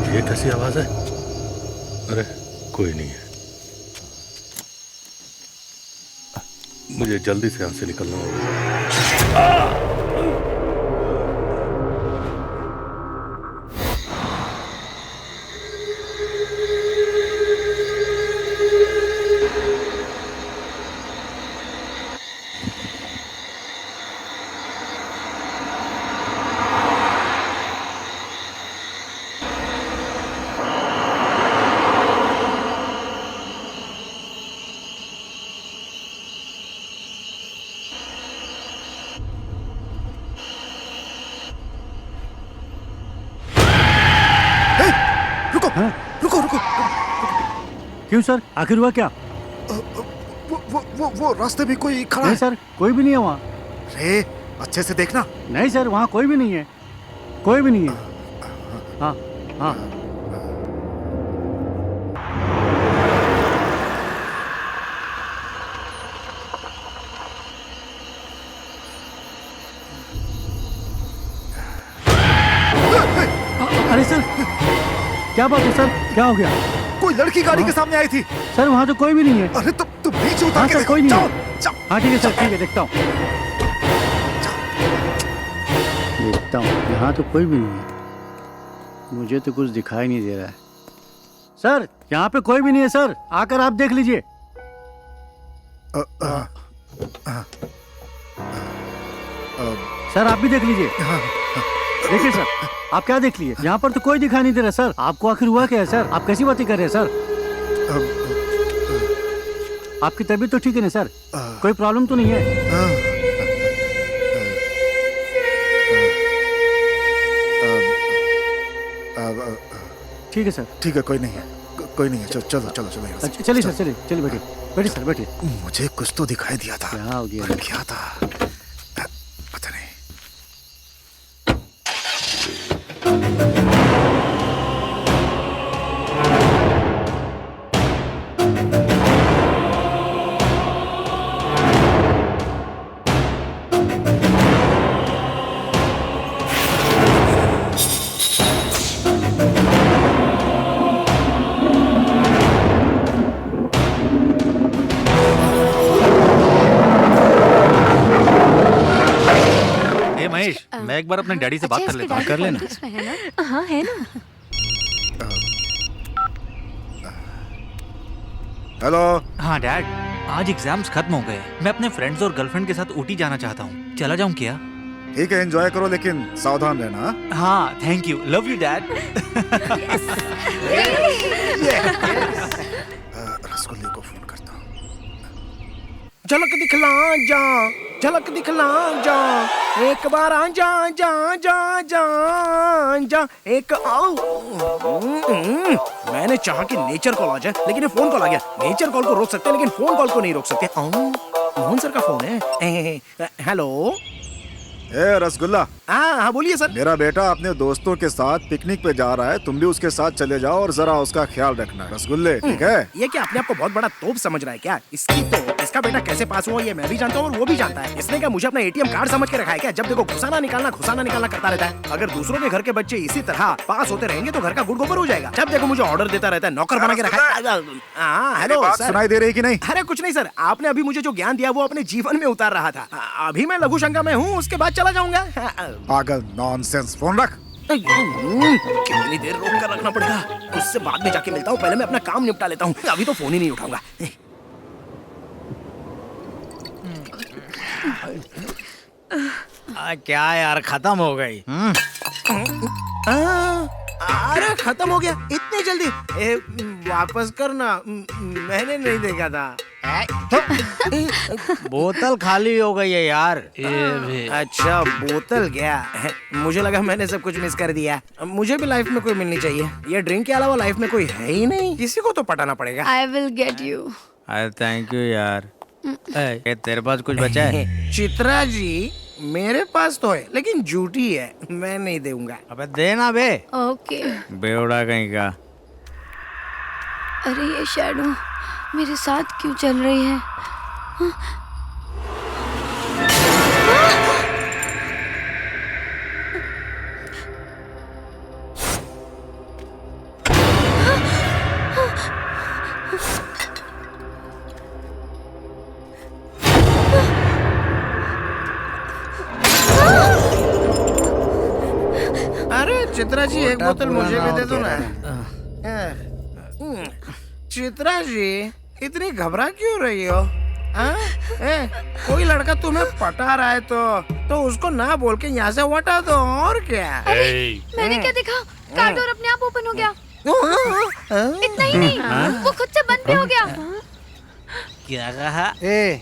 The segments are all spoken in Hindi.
ये कैसी आवाज है? अरे कोई नहीं है, मुझे जल्दी से यहाँ से निकलना होगा। क्यों सर, आखिर हुआ क्या? वो रास्ते में कोई खड़ा नहीं है। सर, कोई भी नहीं है वहाँ। अरे अच्छे से देखना। नहीं सर, वहाँ कोई भी नहीं है, कोई भी नहीं है। हाँ हाँ। अरे सर, क्या बात है सर, क्या हो गया? कोई लड़की गाड़ी के सामने आई थी। सर वहाँ तो कोई भी नहीं है। अरे तुम नीचे उतार हाँ के सर, देखो। कोई नहीं जाओ, है। जाओ। हाँ ठीक है सर, ठीक है, देखता हूँ देखता हूँ। यहाँ तो कोई भी नहीं है, मुझे तो कुछ दिखाई नहीं दे रहा है। सर यहाँ पे कोई भी नहीं है सर, आकर आप देख लीजिए। सर आप भी देख लीजिए। देखिए सर, आप क्या देख लिए? यहाँ पर तो कोई दिखाई नहीं दे रहा सर। आपको आखिर हुआ क्या है सर? आप कैसी बातें कर रहे हैं सर? आपकी तबीयत तो ठीक है ना सर? कोई प्रॉब्लम तो नहीं है? ठीक है सर। ठीक है, कोई नहीं है, कोई नहीं है। चलो चलो चलो चलो यहाँ से। अच्छा चलिए सर, चलिए चलिए, बैठिए बैठिए सर, बैठिए। मुझे कुछ तो दिखाई दिया था। क्या हो गया? पर क्या था पता नहीं। महेश, मैं एक बार अपने डैडी से बात कर लेता हूँ। कर लेना। हाँ है ना। हेलो। हाँ डैड, आज एग्जाम्स खत्म हो गए। मैं अपने फ्रेंड्स और गर्लफ्रेंड के साथ ऊटी जाना चाहता हूँ। चला जाऊँ क्या? ठीक है, एंजॉय करो लेकिन सावधान रहना। हाँ thank you, love you dad. रसगुल्ले को फोन करता हूँ। झलक दिखला जा, झलक दिखला जा, एक बार आ जा जा जा जा जा, एक आओ। मैंने चाहा कि नेचर कॉल आ जाए, लेकिन ये फोन कॉल आ गया। नेचर कॉल को रोक सकते हैं लेकिन फोन कॉल को नहीं रोक सकते। मोहन सर का फोन है। हेलो। ए रसगुल्ला। हाँ बोलिए सर। मेरा बेटा अपने दोस्तों के साथ पिकनिक पे जा रहा है, तुम भी उसके साथ चले जाओ और जरा उसका ख्याल रखना। रसगुल्ले, ठीक है? ये क्या अपने आप को बहुत बड़ा तोप समझ रहा है क्या? इसका बेटा कैसे पास हुआ ये मैं भी जानता हूँ और वो भी जानता है। इसने क्या मुझे अपना एटीएम कार्ड समझ के रखा है क्या? जब देखो घुसाना निकालना करता रहता है। अगर दूसरों के घर के बच्चे इसी तरह पास होते रहेंगे तो घर का गुड़ गोबर हो जाएगा। जब देखो मुझे ऑर्डर देता रहता है, नौकर बना के रखा है। हाँ हेलो सर। सुनाई दे रही कि नहीं? अरे कुछ नहीं सर, आपने अभी मुझे जो ज्ञान दिया वो अपने जीवन में उतार रहा था। अभी मैं लघु शंका में हूँ, उसके बाद चला जाऊंगा। पागल, नॉनसेंस। फोन रख। कितनी देर रोक कर रखना पड़ेगा? उससे बाद में जाके मिलता हूँ, पहले मैं अपना काम निपटा लेता हूँ। अभी तो फोन ही नहीं उठाऊंगा। क्या यार, खत्म हो गई? अरे खत्म हो गया इतनी जल्दी? वापस करना, मैंने नहीं देखा था। बोतल खाली हो गई है यार। अच्छा बोतल गया, मुझे लगा मैंने सब कुछ मिस कर दिया। मुझे भी लाइफ में कोई मिलनी चाहिए। ये ड्रिंक के अलावा लाइफ में कोई है ही नहीं, किसी को तो पटाना पड़ेगा। I will get you. अरे थैंक यू यार। तेरे पास कुछ बचा है? चित्रा जी, मेरे पास तो है लेकिन झूठी है, मैं नहीं दूंगा। अबे देना बे। Okay. बेवड़ा कहीं का। अरे ये शैडो मेरे साथ क्यों चल रही है? चित्रा जी एक छोटा बोतल मुझे पुराना भी दे और दो ना। कह चित्रा जी इतनी घबरा क्यों रही हो? कोई लड़का तुम्हें पटा रहा है तो उसको ना बोल के यहाँ से हटा दो, और क्या? मैंने क्या देखा? कार डोर अपने आप ओपन हो गया। इतना ही नहीं, वो खुद से बंद भी हो गया। क्या कहा? ए,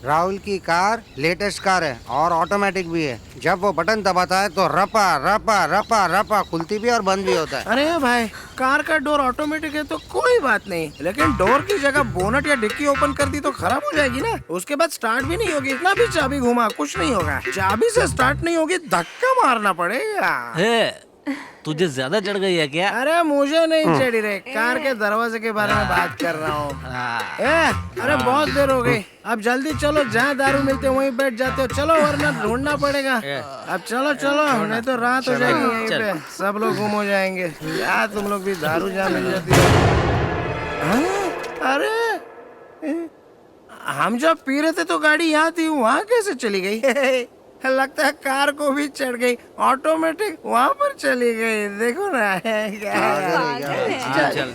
राहुल की कार लेटेस्ट कार है और ऑटोमेटिक भी है। जब वो बटन दबाता है तो रपा रपा रपा रपा खुलती भी और बंद भी होता है। अरे भाई, कार का डोर ऑटोमेटिक है तो कोई बात नहीं, लेकिन डोर की जगह बोनट या डिक्की ओपन कर दी तो खराब हो जाएगी ना। उसके बाद स्टार्ट भी नहीं होगी, इतना भी चाबी घुमा कुछ नहीं होगा। चाबी से स्टार्ट नहीं होगी, धक्का मारना पड़ेगा। तुझे ज्यादा चढ़ गई है क्या? अरे मुझे नहीं चढ़ी रे, कार के दरवाजे के बारे में बात कर रहा हूँ। अरे बहुत देर हो गई, अब जल्दी चलो, जहाँ दारू मिलते वहीं बैठ जाते हो। चलो वरना ढूंढना पड़ेगा। अब चलो चलो, नहीं तो रात हो जाएगी यहीं पे, सब लोग गुम हो जाएंगे। यार तुम लोग भी दारू जहाँ मिल जाती है। अरे हम जब पी रहे थे तो गाड़ी यहाँ थी, वहाँ कैसे चली गई? लगता है कार को भी चढ़ गई, ऑटोमेटिक वहाँ पर चली गई। देखो ना क्या। चल।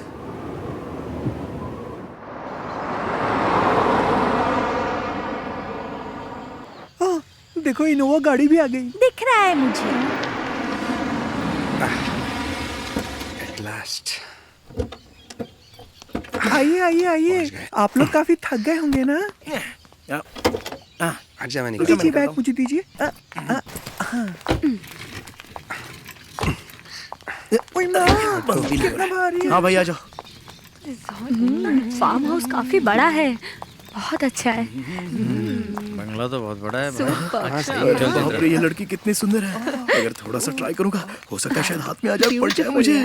देखो इनोवा गाड़ी भी आ गई। दिख रहा है मुझे। At last. आइए आइए आइए, आप लोग काफी थक गए होंगे ना। अच्छा मैं दीजिए बैग मुझे दीजिए। ओए माँ, कितना भारी है। हाँ भाई आ जाओ। फार्म हाउस काफी बड़ा है, बहुत अच्छा है। बंगला तो बहुत बड़ा है। बाप रे, ये लड़की कितनी सुंदर है। अगर थोड़ा सा ट्राई करूंगा, हो सकता है शायद हाथ में आ जाए, पड़ जाए मुझे।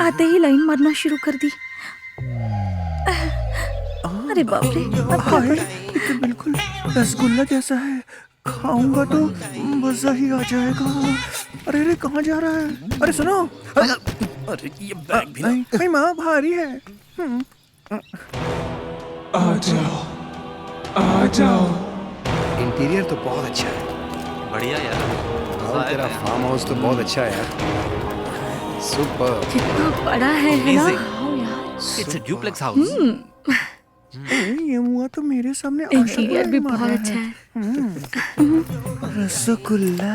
आते ही लाइन मारना शुरू कर दी। अरे बाप रे, हाय, ये तो बिल्कुल रसगुल्ला जैसा है। खाऊंगा तो मजा ही आ जाएगा। अरे अरे कहाँ जा रहा है? अरे सुनो। अरे ये बैग भी ना। नहीं माँ, भारी है। आ जाओ। इंटीरियर तो बहुत अच्छा है। बढ़िया यार। और तेरा फार्म हाउस तो बहुत अच्छा है यार। सुपर। कितना बड़ा है ना? Amazing. हाँ यार। It's a duplex house. ये मुआ तो मेरे सामने इंटीरियर भी बहुत अच्छा है। रसगुल्ला।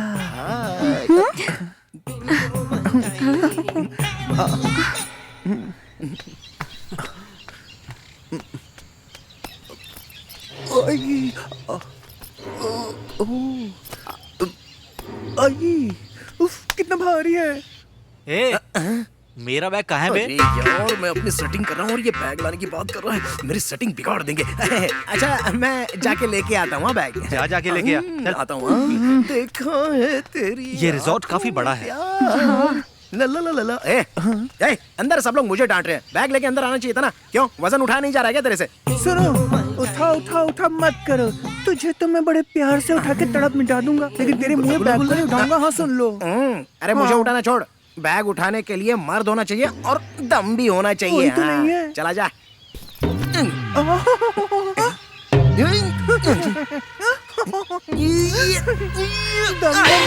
उफ, कितना भारी है। मेरा बैग कहाँ है बे? अरे यार, मैं अपनी सेटिंग कर रहा हूँ और ये बैग लाने की बात कर रहा है। मेरी सेटिंग बिगाड़ देंगे। अच्छा मैं जाके लेके आता हूँ बैग। जाके लेके आ। चल आता हूँ। देखा है तेरी ये रिजॉर्ट काफी बड़ा है। ला ला ला ला। ए, अंदर सब लोग मुझे डांट रहे हैं। बैग लेके अंदर आना चाहिए था ना। क्यों वजन उठाया नहीं जा रहा है क्या तेरे से? सुनो, उठा उठा उठा मत करो। तुझे तो मैं बड़े प्यार से उठा के तड़प मिटा दूंगा, लेकिन तेरे मुंह बैग को नहीं उठाऊंगा। हाँ सुन लो। अरे मुझे उठाना छोड़। बैग उठाने के लिए मर्द होना चाहिए और दम भी होना चाहिए। वही तो नहीं है। चला जा। दम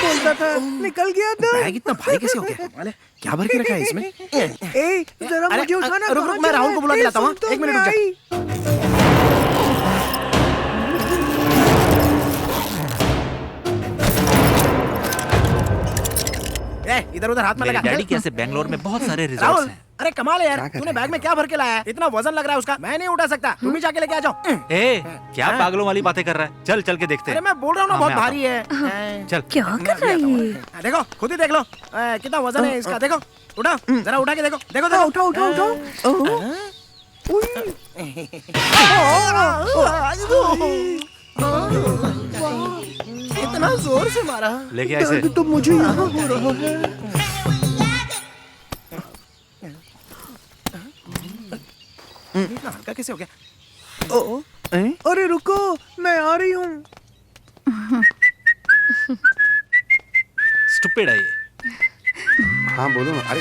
बोलता था, निकल गया दम। बैग इतना भारी कैसे हो गया? कमाल है। क्या भर के रखा है इसमें? ए, जरा अरे, मुझे उठाना। रुक, कहाँ मैं जा राहुल रहा को बुला है? के लाता हूँ। सुन तो एक मिनट मैं रुक जा। आई। इधर उधर हाथ में मेरे लगा। डैडी के ऐसे बेंगलोर में बहुत सारे रिजॉर्ट्स राहुल, हैं। अरे कमाल है यार, तूने बैग में क्या भर के लाया है? इतना वजन लग रहा है उसका, मैं नहीं उठा सकता। तुम ही जाके लेके आ जाओ। ए, क्या पागलों वाली बातें कर रहा है? चल चल के देखते अरे हैं। मैं बोल रहा हूँ ना, हाँ, बहुत मैं आता भारी है। चल। क्या कर रहा है ये? देखो, खुद ही देख लो कितना वजन है इसका। देखो, उठा, जरा उठा के देखो। देखो देखो। उठा उठा उठा। इतना जोर से मारा। लेके आ इसे। दर्द तो मुझे यहाँ हो रहा है। इतना हल्का कैसे हो गया? अरे रुको, मैं आ रही हूँ। स्टूपिड है ये। हाँ बोलो ना। अरे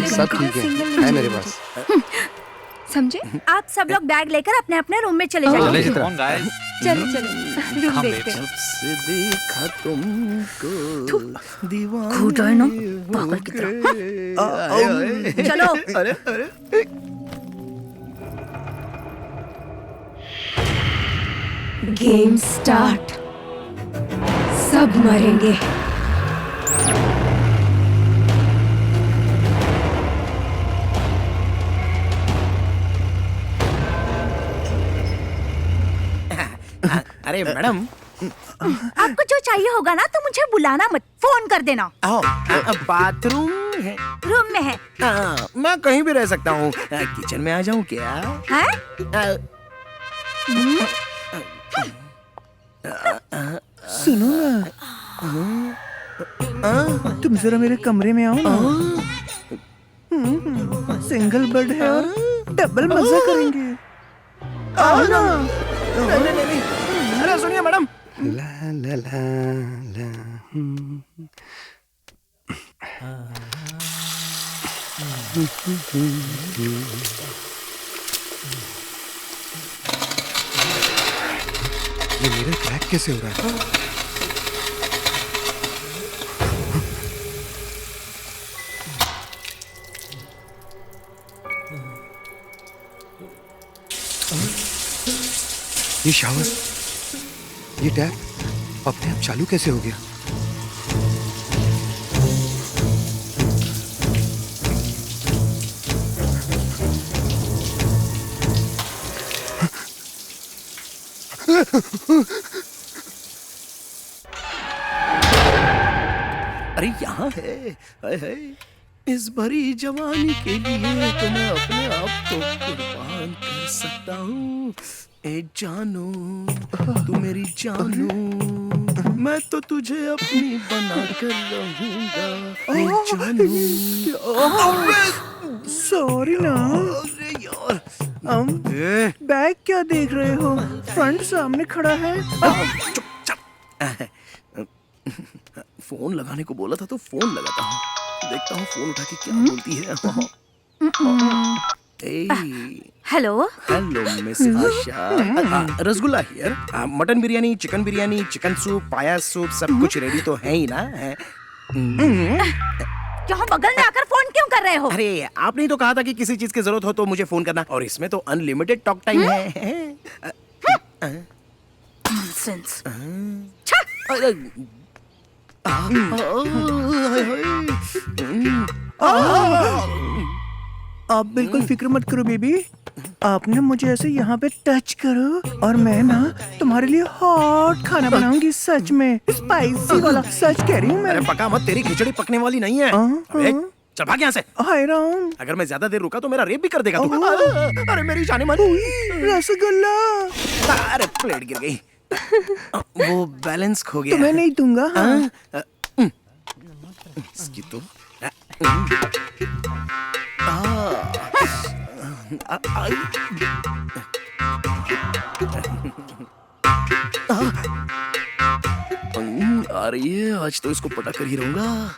सब ठीक है मेरे पास। समझे? आप सब लोग बैग लेकर अपने अपने रूम में चले जाइए। Come on, guys. चलो चलो रूम Come, देखते babes. हैं। से देखा तुमको दीवाना खुद है ना पागल की तरह। चलो अरे अरे गेम स्टार्ट। सब मरेंगे। अरे मैडम आपको जो चाहिए होगा ना तो मुझे बुलाना मत, फोन कर देना। बाथरूम है। रूम में है। मैं कहीं भी रह सकता हूँ। किचन में आ जाऊँ क्या? हैं? सुनो ना, तुम जरा मेरे कमरे में आओ ना। सिंगल बेड है और डबल मजा करेंगे। आओ ना। नहीं। अरे सुनिए मैडम। ला ला ला ला। ये मेरा क्रैक कैसे हो रहा है? ये शावर, ये टैप अपने आप चालू कैसे हो गया? अरे यहाँ है। हाय हाय। इस भरी जवानी के लिए तो मैं अपने आप को कुर्बान कर सकता हूँ। ए जानू तू मेरी जानू, मैं तो तुझे अपनी बना कर रहूंगा। ए जानू। सॉरी ना। अरे यार बैग क्या देख रहे हो? फ्रंट सामने खड़ा है। फोन लगाने को बोला था तो फोन लगाता हूँ। देखता हूँ फोन उठा के क्या बोलती है। Hello. Hello miss Asha. Rasgulla here. Mutton biryani, chicken biryani, chicken soup, पाया सूप सब कुछ रेडी तो है ही ना? यहाँ बगल में आकर फोन क्यों कर रहे हो? अरे आपने ही तो कहा था कि किसी चीज की जरूरत हो तो मुझे फोन करना, और इसमें तो अनलिमिटेड टॉक टाइम है। नॉनसेंस। आप बिल्कुल फिक्र मत करो बेबी। आपने मुझे ऐसे यहाँ पे टच करो और मैं ना तुम्हारे लिए हॉट खाना बनाऊंगी। सच में स्पाइसी वाला, सच कह रही हूँ मैं। अरे पका मत, तेरी खिचड़ी पकने वाली नहीं है। अबे, चल भाग यहाँ से। हाय राम। अगर मैं ज्यादा देर रुका तो मेरा रेप भी कर देगा तू। अरे मेरी जाने मन। रसगुल्ला। अरे प्लेट गिर गई। वो बैलेंस खो गया। तुम्हें नहीं दूंगा। हाँ? इसकी तो आ रही है। आज तो इसको पटा कर ही रहूंगा।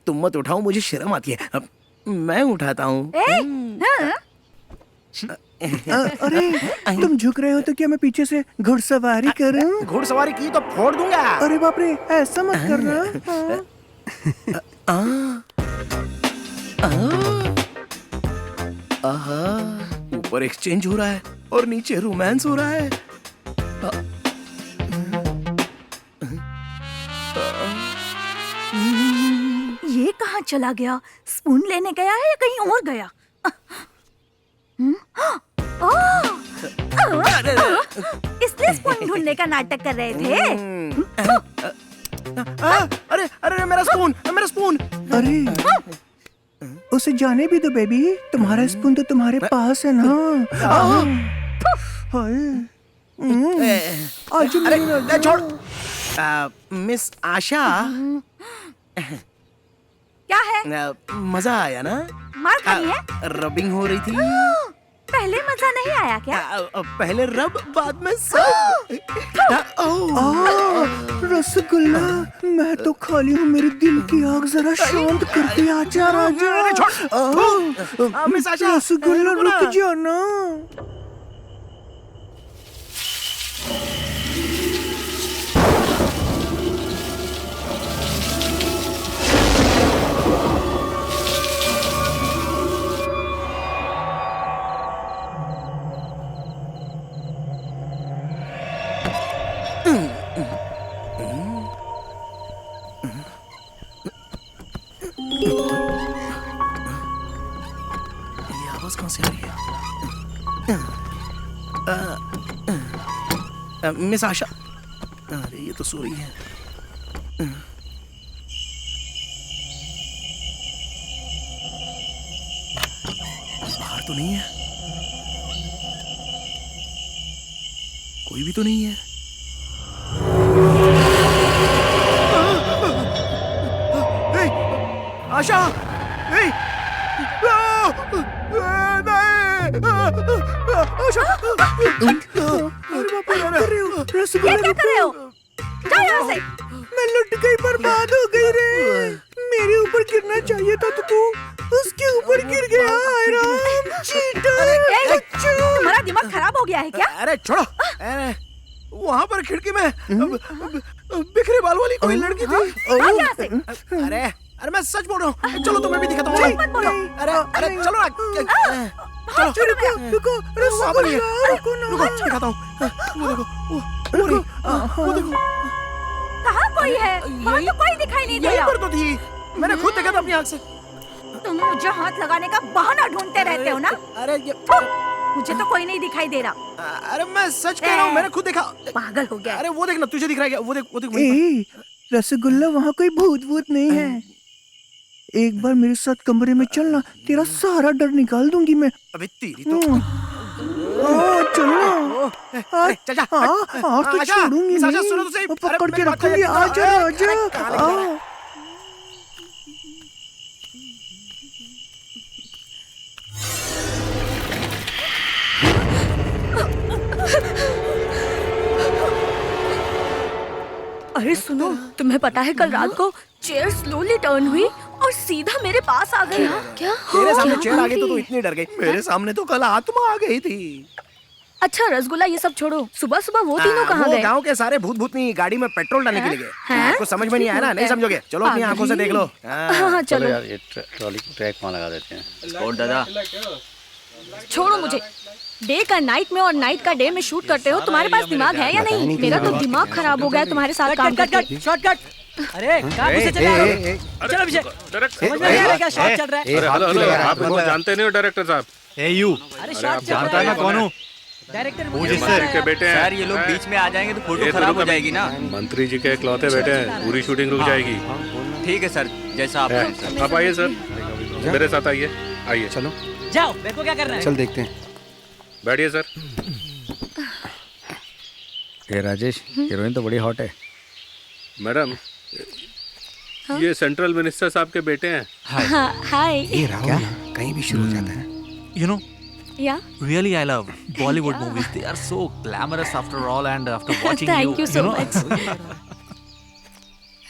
तुम मत उठाओ, मुझे शर्म आती है। अब मैं उठाता हूँ। अरे तुम झुक रहे हो तो क्या मैं पीछे से घुड़सवारी करूं? घुड़सवारी की तो फोड़ दूंगा। अरे बाप रे, ऐसा मत करना। ऊपर एक्सचेंज हो रहा है और नीचे रोमांस हो रहा है। ये कहाँ चला गया? स्पून लेने गया है या कहीं और गया? इसलिए स्पून ढूंढने का नाटक कर रहे थे। अरे अरे मेरा स्पून, मेरा स्पून। अरे उसे जाने भी दो बेबी, तुम्हारा स्पून तो तुम्हारे पास है ना। आज अरे छोड़। मिस आशा, क्या है? मजा आया ना? मार खाई है? रबिंग हो रही थी। पहले मजा नहीं आया क्या? पहले रब बाद में सब। रसगुल्ला, मैं तो खाली हूँ, मेरे दिल की आग जरा शांत कर दे। आजा राजा। मिस आशा, रसगुल्ला रुक जाना। ये आवाज कहाँ से आ रही है? मिस आशा, अरे ये तो सो रही है। बाहर तो नहीं है, कोई भी तो नहीं है। आशा, नहीं, आशा, ये क्या कर रहे हो? जाओ यहाँ से। मैं लुट गई, बर्बाद हो गई रे। मेरे ऊपर गिरना चाहिए था तो तू उसके ऊपर गिर गया। हाय राम, चीटर। तुम्हारा दिमाग खराब हो गया है क्या? अरे छोड़ो, अरे वहाँ पर खिड़की में बिखरे बाल वाली कोई लड़की थी। भाग यहाँ से। अरे मैं सच बोल रहा हूँ, चलो तुम्हें भी दिखाता हूँ। मत बोलो। अरे चलो ना, चलो रुको, वहाँ पर ही है। रुको ना। रुको, दिखाता हूँ। वो देखो, वो देखो, कहाँ कोई है? वहाँ तो कोई दिखाई नहीं दे यहीं रहा। पर तो थी, मैंने खुद देखा था अपनी आँख से। तुम मुझे हाथ लगाने का बहाना ढूंढते रहते हो ना? अरे ये, मुझे तो कोई नहीं दिखाई दे रहा। अरे मैं सच कह रहा हूँ, मैंने खुद देखा। पागल हो गया। अरे वो देखना, तुझे दिख रहा है क्या? वो देख, वो देख वहीं पर। ए, रसगुल्ला, वहाँ कोई भूत नहीं है। एक बार मेरे साथ कमरे में चलना, तेरा सारा डर निकाल दूंगी मैं। अबे तेरी तो चलो। अरे चल जा। हाँ, तो आशा, छोड़ूंगी आशा, नहीं। सुनो तो सही। पकड़ के मेरी बात रखूंगी। तो- आजा अरे, राजा। कहाँ लेके जा रहा है? अरे सुनो, तुम्हें पता है कल रात को चेयर स्लोली टर्न हुई और सीधा मेरे पास आ गई। क्या? तेरे सामने चेयर आ गई तो तू इतनी डर गई। मेरे सामने तो कल आत्मा आ गई थी। अच्छा रसगुल्ला, ये सब छोड़ो, सुबह सुबह वो तीनों कहाँ वो गए? गांव के सारे भूत भूतनी गाड़ी में पेट्रोल डालने के लिए गए। हैं? आपको समझ में नहीं आया ना? नहीं समझोगे? चलो अपनी आंखों से देख लो। हाँ, चलो चलो यार, ये ट्रॉली को ट्रैक वहाँ लगा देते हैं। दादा, छोड़ो मुझे। डे का नाइट में और नाइट का डे में शूट करते हो। तुम्हारे पास दिमाग है या नहीं? मेरा तो दिमाग खराब हो गया है तुम्हारे साथ काम करके। शॉर्टकट। अरे कहाँ घुसे चले आ रहे हो? चलो पीछे। समझ में नहीं आ रहा क्या शॉट चल रहा है? अरे हेलो, आप इनको जानते नहीं हो डायरेक्टर साहब? ए यू, अरे शॉट चल जानता है रहा मैं कौन हूँ? डायरेक्टर ये मुझे मंत्री के बेटे हैं। सर, ये लोग बीच में आ जाएंगे तो फोटो ये खराब हो रुको, जाएगी ना। मंत्री जी के इकलौते बेटे हैं, पूरी शूटिंग रुक जाएगी। ठीक है सर, जैसा आप कहें सर। आप आइए सर, मेरे साथ आइए। आइए, चलो जाओ, मेरे को क्या करना है? चल देखते हैं। बैठिए सर। ये राजेश, हीरोइन तो बड़ी हॉट है। मैडम, ये सेंट्रल मिनिस्टर साहब के बेटे हैं। हाय। ये राहुल कहीं भी शुरू हो जाता है। You know, या really I love Bollywood movies. They are so glamorous after all, and after watching Thank you so know. much.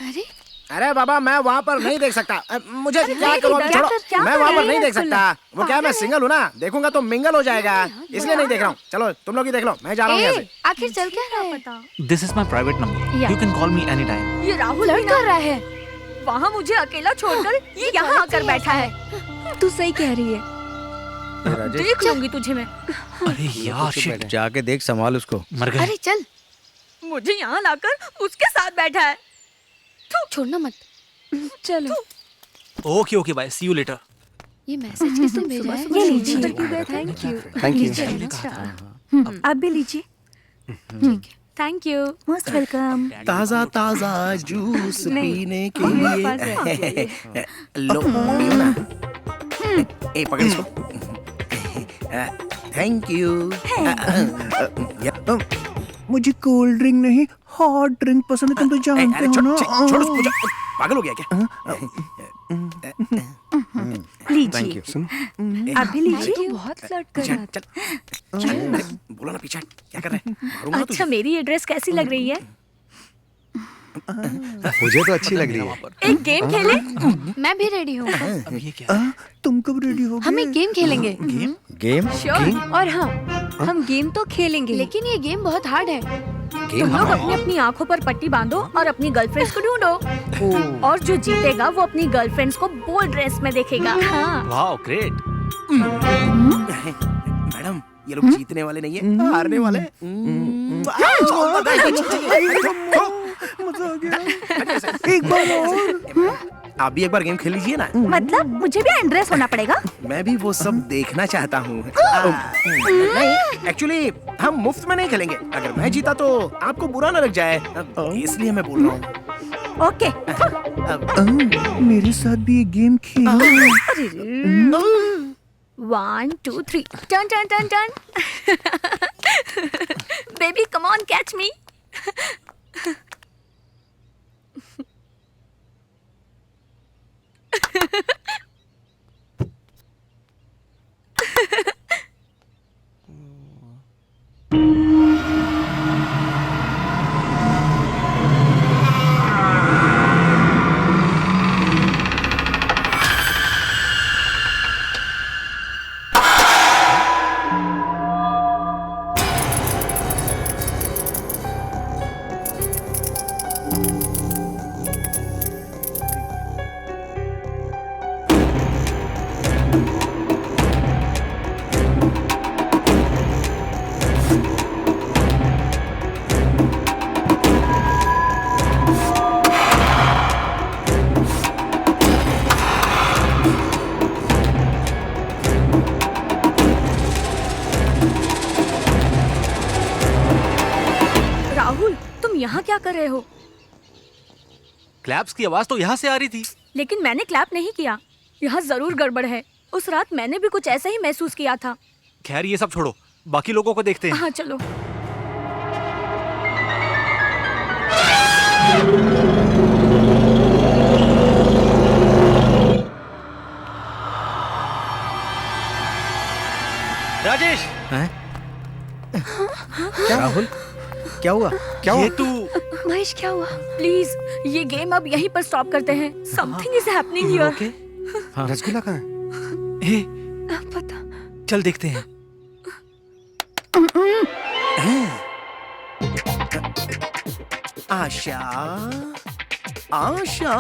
अरे अरे बाबा, मैं वहाँ पर नहीं देख सकता। मुझे क्या करूँ? नहीं, छोड़ो, क्या मैं कर वहाँ रहे पर नहीं हैं? देख सकता। वो क्या, मैं सिंगल हूँ ना, देखूंगा तो मिंगल हो जाएगा, इसलिए नहीं देख रहा हूँ। चलो तुम लोग ही देख लो, मैं जा रहा हूँ यहाँ से। आखिर चल क्या रहा है? पता This is my private number. Yeah. You can call me anytime. ये राहुल लड़ कर रहा है। वहाँ मुझे अकेला छोड़कर ये यहाँ आकर बैठा है। तू सही कह रही है। देख लूंगी तुझे मैं। अरे यार, shit. जाके देख, संभाल उसको। मर गए। अरे चल, मुझे यहाँ लाकर उसके साथ बैठा है। छोड़ना मत। चलो। Okay, okay, bye. See you later. ये मैसेज किसने भेजा है? ये लीजिए। Thank you. Thank you. आप भी लीजिए। Thank you. Most welcome. ताजा ताजा जूस पीने के लिए लो, पियो ना। ए पकड़ इसको। Thank you. मुझे कोल्ड ड्रिंक नहीं, हॉट ड्रिंक पसंद है। तुम तो जानते हो ना। छोड़, पागल हो गया क्या? लीजिए, आप भी लीजिए। बहुत फ्लर्ट कर चल रहा चल चल, अरे, बोलो ना पीछे हट, क्या कर रहे हैं? मारूंगा अच्छा, मेरी ये ड्रेस कैसी लग रही है? मुझे तो अच्छी लग रही है। एक गेम खेले? मैं भी रेडी हूँ। अब ये क्या है? तुम कब रेडी हो हम एक गेम खेलेंगे। गेम? श्योर। और हाँ, हम गेम तो खेलेंगे, लेकिन ये गेम बहुत हार्ड है। तुम लोग अपनी अपनी आंखों पर पट्टी बांधो और अपनी गर्लफ्रेंड्स को ढूंढो, और जो जीतेगा वो अपनी गर्लफ्रेंड्स को बोल्ड ड्रेस में देखेगा। हाँ। Wow, great. मैडम, ये लोग जीतने वाले नहीं है, हारने वाले हैं। मजा आ गया। एक बार और। आप भी एक बार गेम खेल लीजिए ना। मतलब मुझे भी अनड्रेस होना पड़ेगा? मैं भी वो सब देखना चाहता हूँ। नहीं, एक्चुअली हम मुफ्त में नहीं खेलेंगे। अगर मैं जीता तो आपको बुरा न लग जाए, इसलिए मैं बोल रहा हूँ। ओके। मेरे साथ भी ये game Khelo. 1 2 3 turn turn turn turn. Baby come on, catch मी। राहुल, तुम यहाँ क्या कर रहे हो? क्लैप्स की आवाज तो यहाँ से आ रही थी। लेकिन मैंने क्लैप नहीं किया। यहाँ जरूर गड़बड़ है। उस रात मैंने भी कुछ ऐसा ही महसूस किया था। खैर, ये सब छोड़ो, बाकी लोगों को देखते हैं। हाँ चलो। राजेश, राहुल, क्या हुआ? क्या हुआ? ये तू महेश, क्या हुआ? प्लीज, ये गेम अब यहीं पर स्टॉप करते हैं। Something is happening here. Rasgulla कहाँ है? हे, पता। चल देखते हैं। आशा, आशा,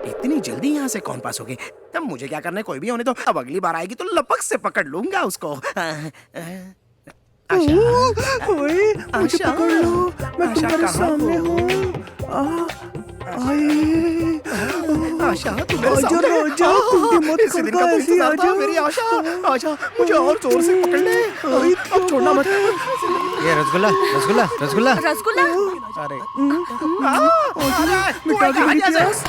इतनी जल्दी यहाँ से कौन पास हो गए? अब मुझे क्या करना है, कोई भी होने दो। अब अगली बार आएगी तो लपक से पकड़ लूंगा उसको। ओए, मुझे पकड़ लो, मैं तुम्हारे सामने हूँ। आशा, तू मेरे आजा, सामने। आजा, तुम मत इसी दिन का खड़का, तो ऐसे इंतजार था, आजा। मेरी आशा। आशा, मुझे और जोर से पकड़ ले। अब छोड़ना मत। ये रसगुल्ला, रसगुल्ला, रसगुल्ला। रसगुल्ला। अरे, मिटा दे मेरी प्यास।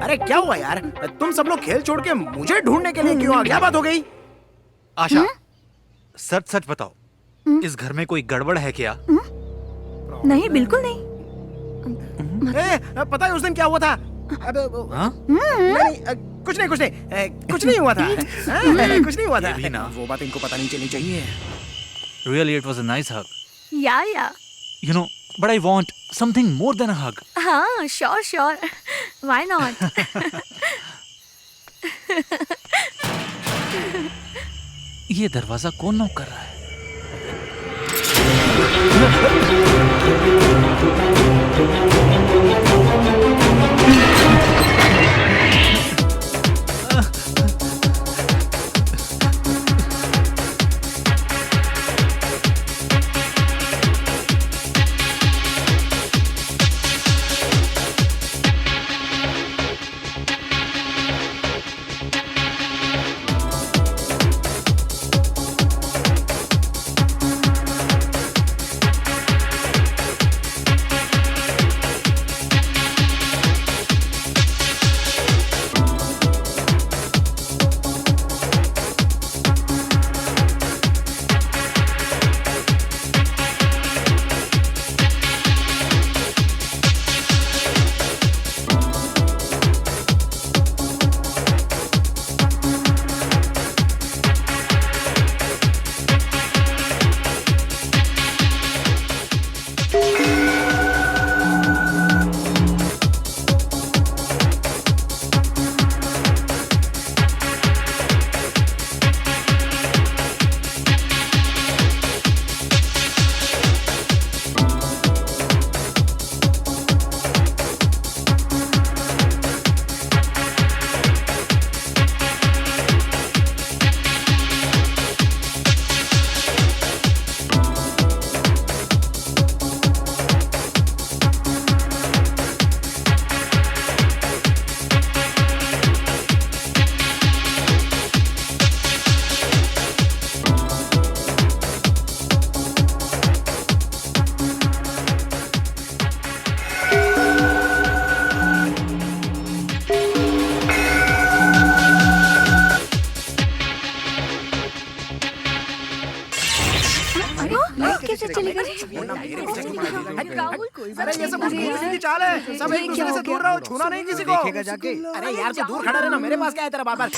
अरे क्या हुआ यार? तुम सब लोग खेल छोड़ के मुझे ढूंढने के लिए क्यों आ? क्या बात हो गई? आशा, सच सच बताओ, इस घर में कोई गड़बड़ है क्या? नहीं, बिल्कुल नहीं। पता है उस दिन क्या हुआ था? हाँ? नहीं, कुछ नहीं, कुछ नहीं, कुछ नहीं हुआ था। कुछ नहीं हुआ था। ये भी ना। वो बात इनको पता नहीं चलनी चाहिए। Really, it was a nice hug. या You know, but I want something more than a hug. हाँ, श्योर श्योर, व्हाई नॉट। ये दरवाजा कौन नॉक कर रहा है? कैसे चली गई? राहुल, अरे ये सब की चाल है, सब एक दूसरे से दूर रहो, छूना नहीं किसी को। देखेगा जाके। अरे यार तू दूर खड़ा रहना, मेरे पास क्या है तेरा बार-बार।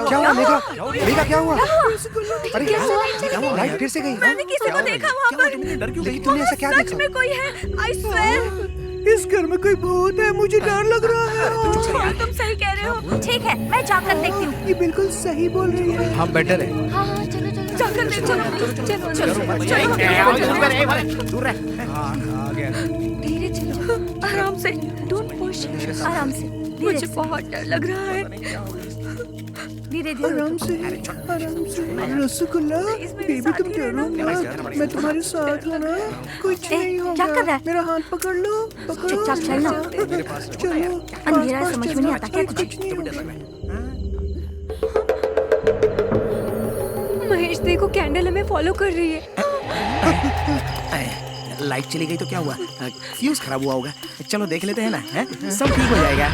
क्या हुआ मेघा? मेघा क्या हुआ? अरे क्या हुआ? क्या हुआ? लाइट फिर से गई। मैंने किसी को देखा वहाँ पर। लेकिन तुमने ऐसा क्या सच देखा? में कोई है, I swear। इस घर में कोई भूत है, मुझे डर लग रहा है। तुम सही कह रहे हो। ठीक है, मैं जाकर देखती हूँ। ये बिल्कुल सही बोल रही है। हाँ बेटर है। हाँ हाँ, चलो चलो जाकर देख, चलो चलो दूर रह। धीरे चलो, आराम से, डोंट पुश, आराम से। मुझे बहुत डर लग रहा है। धीरे धीरे आराम से, आराम से। रसगुल्ला, बेबी तुम डरो मत, मैं तुम्हारे साथ हूँ ना, कुछ नहीं होगा। क्या कर रहा है? मेरा हाथ पकड़ लो, पकड़ो। चुपचाप चलना। चलो। अंधेरा पास-पास समझ में चलो, नहीं आता क्या तुझे? कुछ नहीं होगा। महेश देखो, कैंडल हमें फॉलो कर रही है। लाइट चली गई तो क्या हुआ? फ्यूज खराब हुआ होगा। चलो देख लेते हैं ना, हैं? सब ठीक हो जाएगा।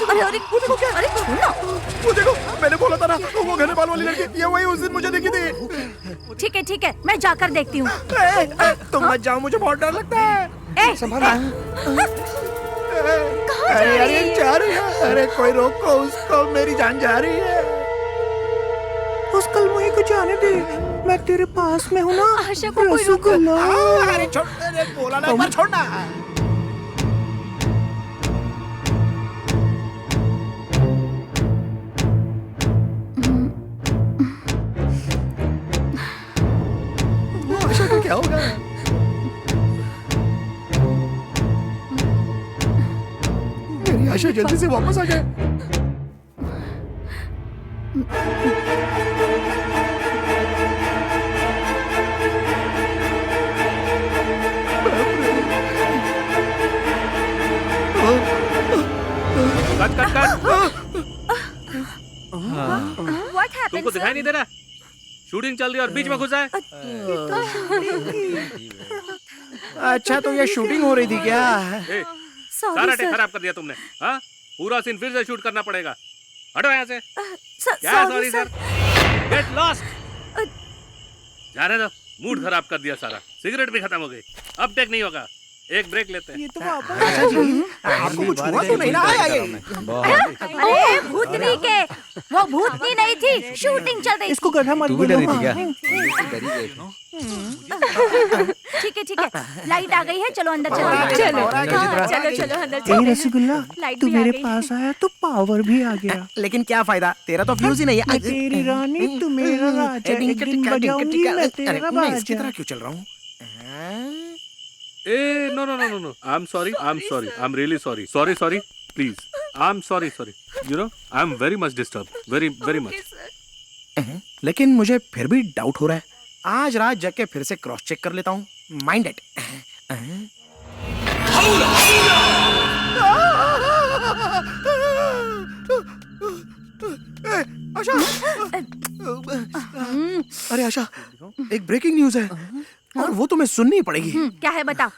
अरे अरे अरे छोड़ना। वो देखो, मैंने बोला था ना, वो घने बाल वाली लड़की, ये वही उस दिन मुझे दिखी थी। ठीक है, मैं जाकर देखती हूँ। तुम मत जाओ, मुझे बहुत डर लगता है। संभालो। अरे अरे जा रही है, अरे कोई रोको उसको, मेरी जान जा रही है। उस कल मुझे को जाने दे, मैं तेरे पास में हूँ ना। आशा को कोई रोको। रसगुल्ला। अरे छोड़, अरे बोला ना, एक बार छोड़ना। वो आशा का क्या होगा? मेरी आशा जल्दी से वापस आ जाए। Cut cut cut. What happened, तुमको दिखाई नहीं दे रहा? शूटिंग चल रही है और बीच में घुसा है। अच्छा तो ये शूटिंग हो रही थी क्या? ए, सारा टेक खराब कर दिया तुमने। हाँ, पूरा सीन फिर से शूट करना पड़ेगा। हटो यहाँ से। क्या सॉरी सर? Get lost. जाने दो, मूड खराब कर दिया सारा। सिगरेट भी खत्म हो गई, अब टेक नहीं होगा। एक ब्रेक लेते हैं। ये तो वापस आशा जी, आपको कुछ हुआ तो नहीं ना? आया ये। अरे भूतनी के, वो भूतनी नहीं थी, शूटिंग चल रही थी। इसको गधा मत तू भी डरी बोलो। थी क्या? ठीक है, लाइट आ गई है, चलो अंदर चलो। चलो अंदर ए चलो। रसगुल्ला, लाइट तू भी आ मेरे गई। पास आया तो पावर भी आ गया। लेकिन क्या फायदा, तेरा तो फ्यूज ही नहीं मैं है। तेरी रानी, तू मेरा राजा, एक दिन बजाऊंगी मैं तेरा मैं इसकी तरह बाजा। क्यों चल रहा हूँ? ए no no no no no, I am sorry, I am really sorry, sorry please, I am sorry, you know I am very much disturb, very much. लेकिन मुझे फिर भी डाउट हो रहा है। आज रात जग के फिर से क्रॉस चेक कर लेता हूँ। Mind it. आशा, अरे आशा, एक ब्रेकिंग न्यूज है और वो तुम्हें सुननी पड़ेगी। क्या है बता।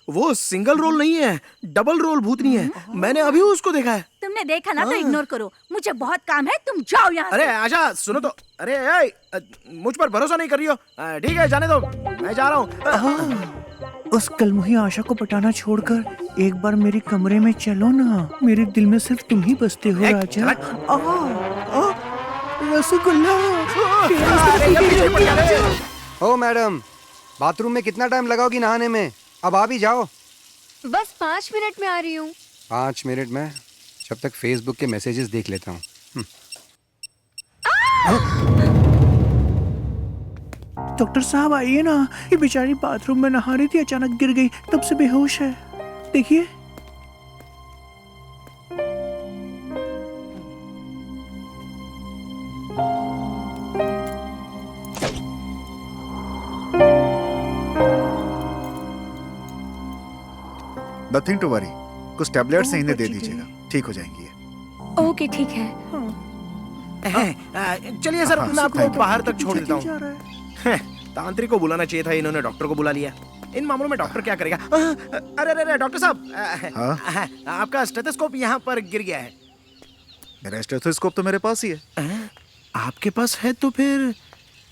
वो सिंगल रोल नहीं है, डबल रोल भूतनी है। मैंने अभी उसको देखा है। तुमने देखा ना तो इग्नोर करो, मुझे बहुत काम है, तुम जाओ यहाँ अरे से। आशा सुनो तो। अरे मुझ पर भरोसा नहीं कर रही हो? ठीक है जाने दो, मैं जा रहा हूँ। उस कलमुही आशा को पटाना छोड़कर एक बार मेरे कमरे में चलो ना। मेरे दिल में सिर्फ तुम ही बसते हो राजा। रसगुल्ला। ओ मैडम, बाथरूम में कितना टाइम लगाओगी नहाने में? अब आ भी जाओ। बस 5 मिनट में आ रही हूँ। 5 मिनट में? जब तक फेसबुक के मैसेजेस देख लेता हूँ। डॉक्टर साहब आइए ना, ये बेचारी बाथरूम में नहा रही थी, अचानक गिर गई, तब से बेहोश है। देखिए। नथिंग टू वरी, कुछ टैबलेट्स इन्हें दे दीजिएगा, ठीक हो जाएंगी। ओके ठीक है। चलिए सर, मैं आपको बाहर तक छोड़ देता हूँ। तांत्रिक को बुलाना चाहिए था, इन्होंने डॉक्टर को बुला लिया। इन मामलों में डॉक्टर क्या करेगा? अरे अरे डॉक्टर साहब, आपका स्टेथोस्कोप यहाँ पर गिर गया है। मेरा स्टेथोस्कोप तो मेरे पास ही है। आपके पास है तो फिर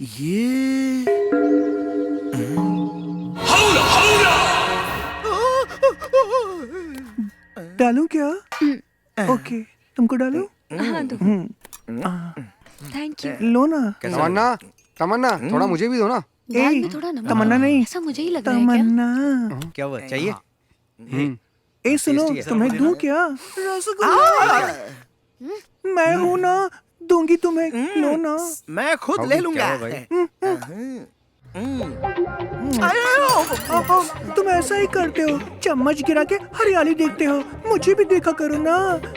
ये डालूं क्या? ओके, तुमको डालूं? हाँ दो। Thank you. लो ना। तमन्ना, तमन्ना, थोड़ा मुझे भी दो ना। दाल में थोड़ा नमक। तमन्ना नहीं, ऐसा मुझे ही लग रहा है क्या? तमन्ना। क्या हुआ, चाहिए? ए सुनो, तुम्हें दूं क्या? मैं हूँ ना, दूंगी तुम्हें, लो ना। मैं खुद ले लूंगा। तुम ऐसा ही करते हो, चम्मच गिरा के हरियाली देखते हो। मुझे भी देखा करो ना,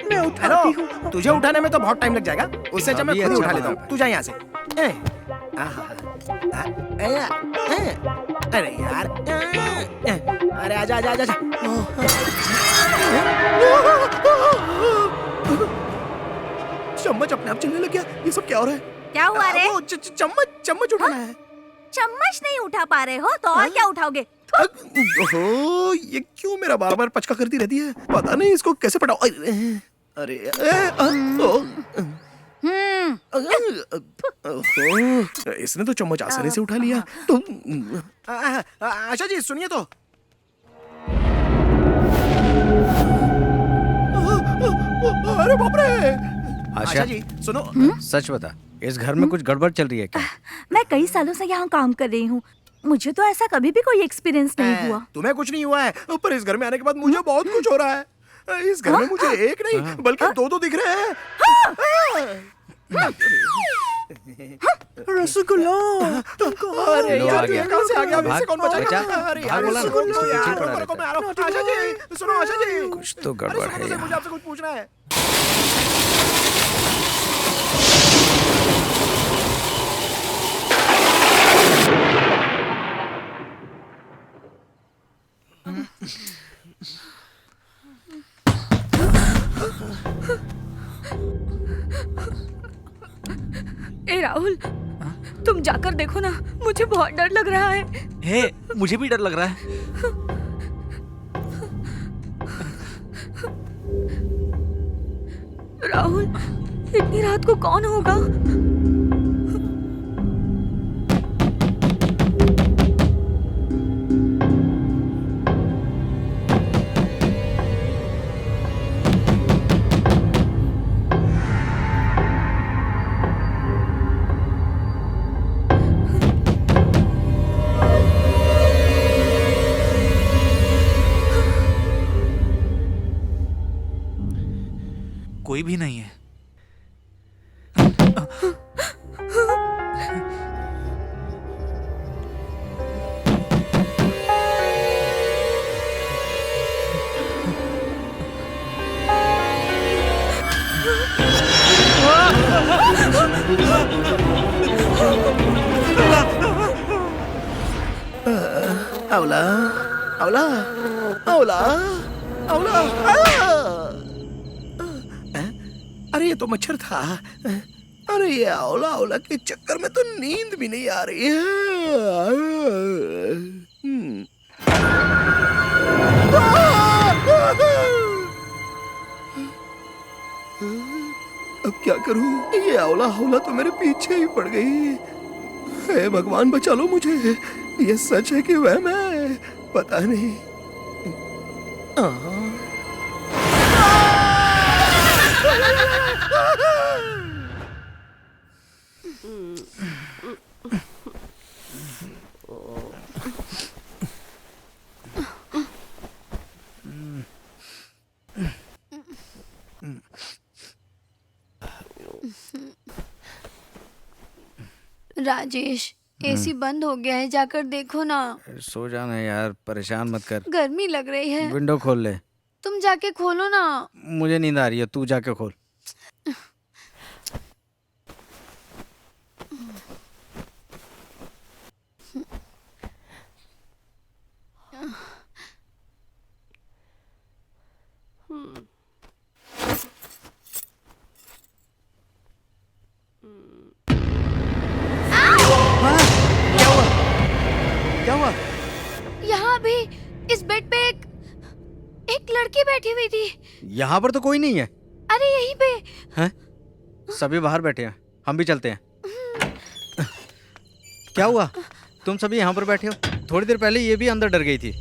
मैं उठाती हूँ। हेलो, तुझे उठाने में तो बहुत टाइम लग जाएगा, उससे अच्छा मैं खुद ही उठा लेता हूँ। तू जा यहाँ से। अरे यार, अरे आजा आजा आजा। चम्मच अपने आप चलने लग गया। ये सब क्या हो रहा है? क्या हुआ रे? चम्मच उठाना है। चम्मच नहीं उठा पा रहे हो तो और क्या उठाओगे? ओहो, ये क्यों मेरा बार बार पचका करती रहती है? पता नहीं इसको कैसे पटाओ। अरे इसने तो चम्मच आसानी से उठा लिया। तो आशा जी सुनिए तो। अरे बाप रे। आशा जी सुनो। सच बता, इस घर में कुछ गड़बड़ चल रही है क्या? मैं कई सालों से यहाँ काम कर रही हूँ, मुझे तो ऐसा कभी भी कोई एक्सपीरियंस नहीं हुआ। तुम्हें कुछ नहीं हुआ है, पर इस घर में आने के बाद मुझे बहुत कुछ हो रहा है। इस घर में मुझे एक नहीं बल्कि दो दिख रहे हैं। रसगुल्ला, अरे यार ये कहाँ से आ गया? मुझसे कौन बचाएगा? अरे यार बोला ना, सुनो पीछे यार, पड़ा रुको, मैं आ रहा हूँ। आशा जी सुनो, आशा जी कुछ तो गड़बड़ है मुझे आपसे कुछ पूछना है। ए राहुल, तुम जाकर देखो ना, मुझे बहुत डर लग रहा है। हे, मुझे भी डर लग रहा है। राहुल, इतनी रात को कौन होगा? कोई भी नहीं है। अवला अवला अवला अवला। अरे ये तो मच्छर था। अरे ये अवला अवला के चक्कर में तो नींद भी नहीं आ रही है। अब क्या करूं? ये अवला हवला तो मेरे पीछे ही पड़ गई। हे भगवान बचा लो मुझे। ये सच है कि वह मैं, पता नहीं। राजेश, एसी बंद हो गया है, जाकर देखो ना। सो जाना यार, परेशान मत कर। गर्मी लग रही है। विंडो खोल ले। तुम जाके खोलो ना। मुझे नींद आ रही है, तू जाके खोल। लड़की बैठी हुई थी। यहाँ पर तो कोई नहीं है। अरे यहीं पे। हैं? सभी बाहर बैठे हैं, हम भी चलते हैं। क्या हुआ? तुम सभी यहाँ पर बैठे हो? थोड़ी देर पहले ये भी अंदर डर गई थी।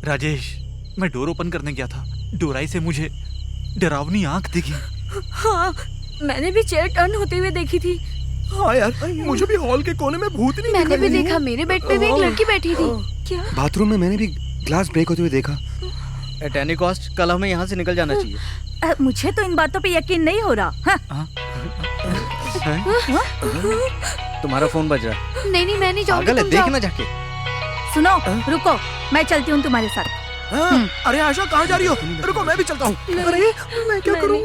राजेश, मैं डोर ओपन करने गया था, डोराई से मुझे डरावनी आंख दिखी। हाँ, मैंने भी चेयर टर्न होते हुए देखी थी। हाँ यार, मुझे भी हॉल के कोने में भूतनी मैंने भी देखा, मेरे बेड पे भी एक लड़की बैठी थी। क्या? बाथरूम में मैंने भी ग्लास ब्रेक होते हुए देखा। एट एनी कॉस्ट कल हमें यहाँ से निकल जाना चाहिए। मुझे तो इन बातों पे यकीन नहीं हो रहा। तुम्हारा फोन बज रहा है। नहीं, मैं नहीं जाऊंगी। पागल है, देखना जाके। सुनो, रुको, मैं चलती हूँ तुम्हारे साथ। अरे आशा, कहाँ जा रही हो? रुको, मैं भी चलता हूँ। अरे मैं क्या करूँ?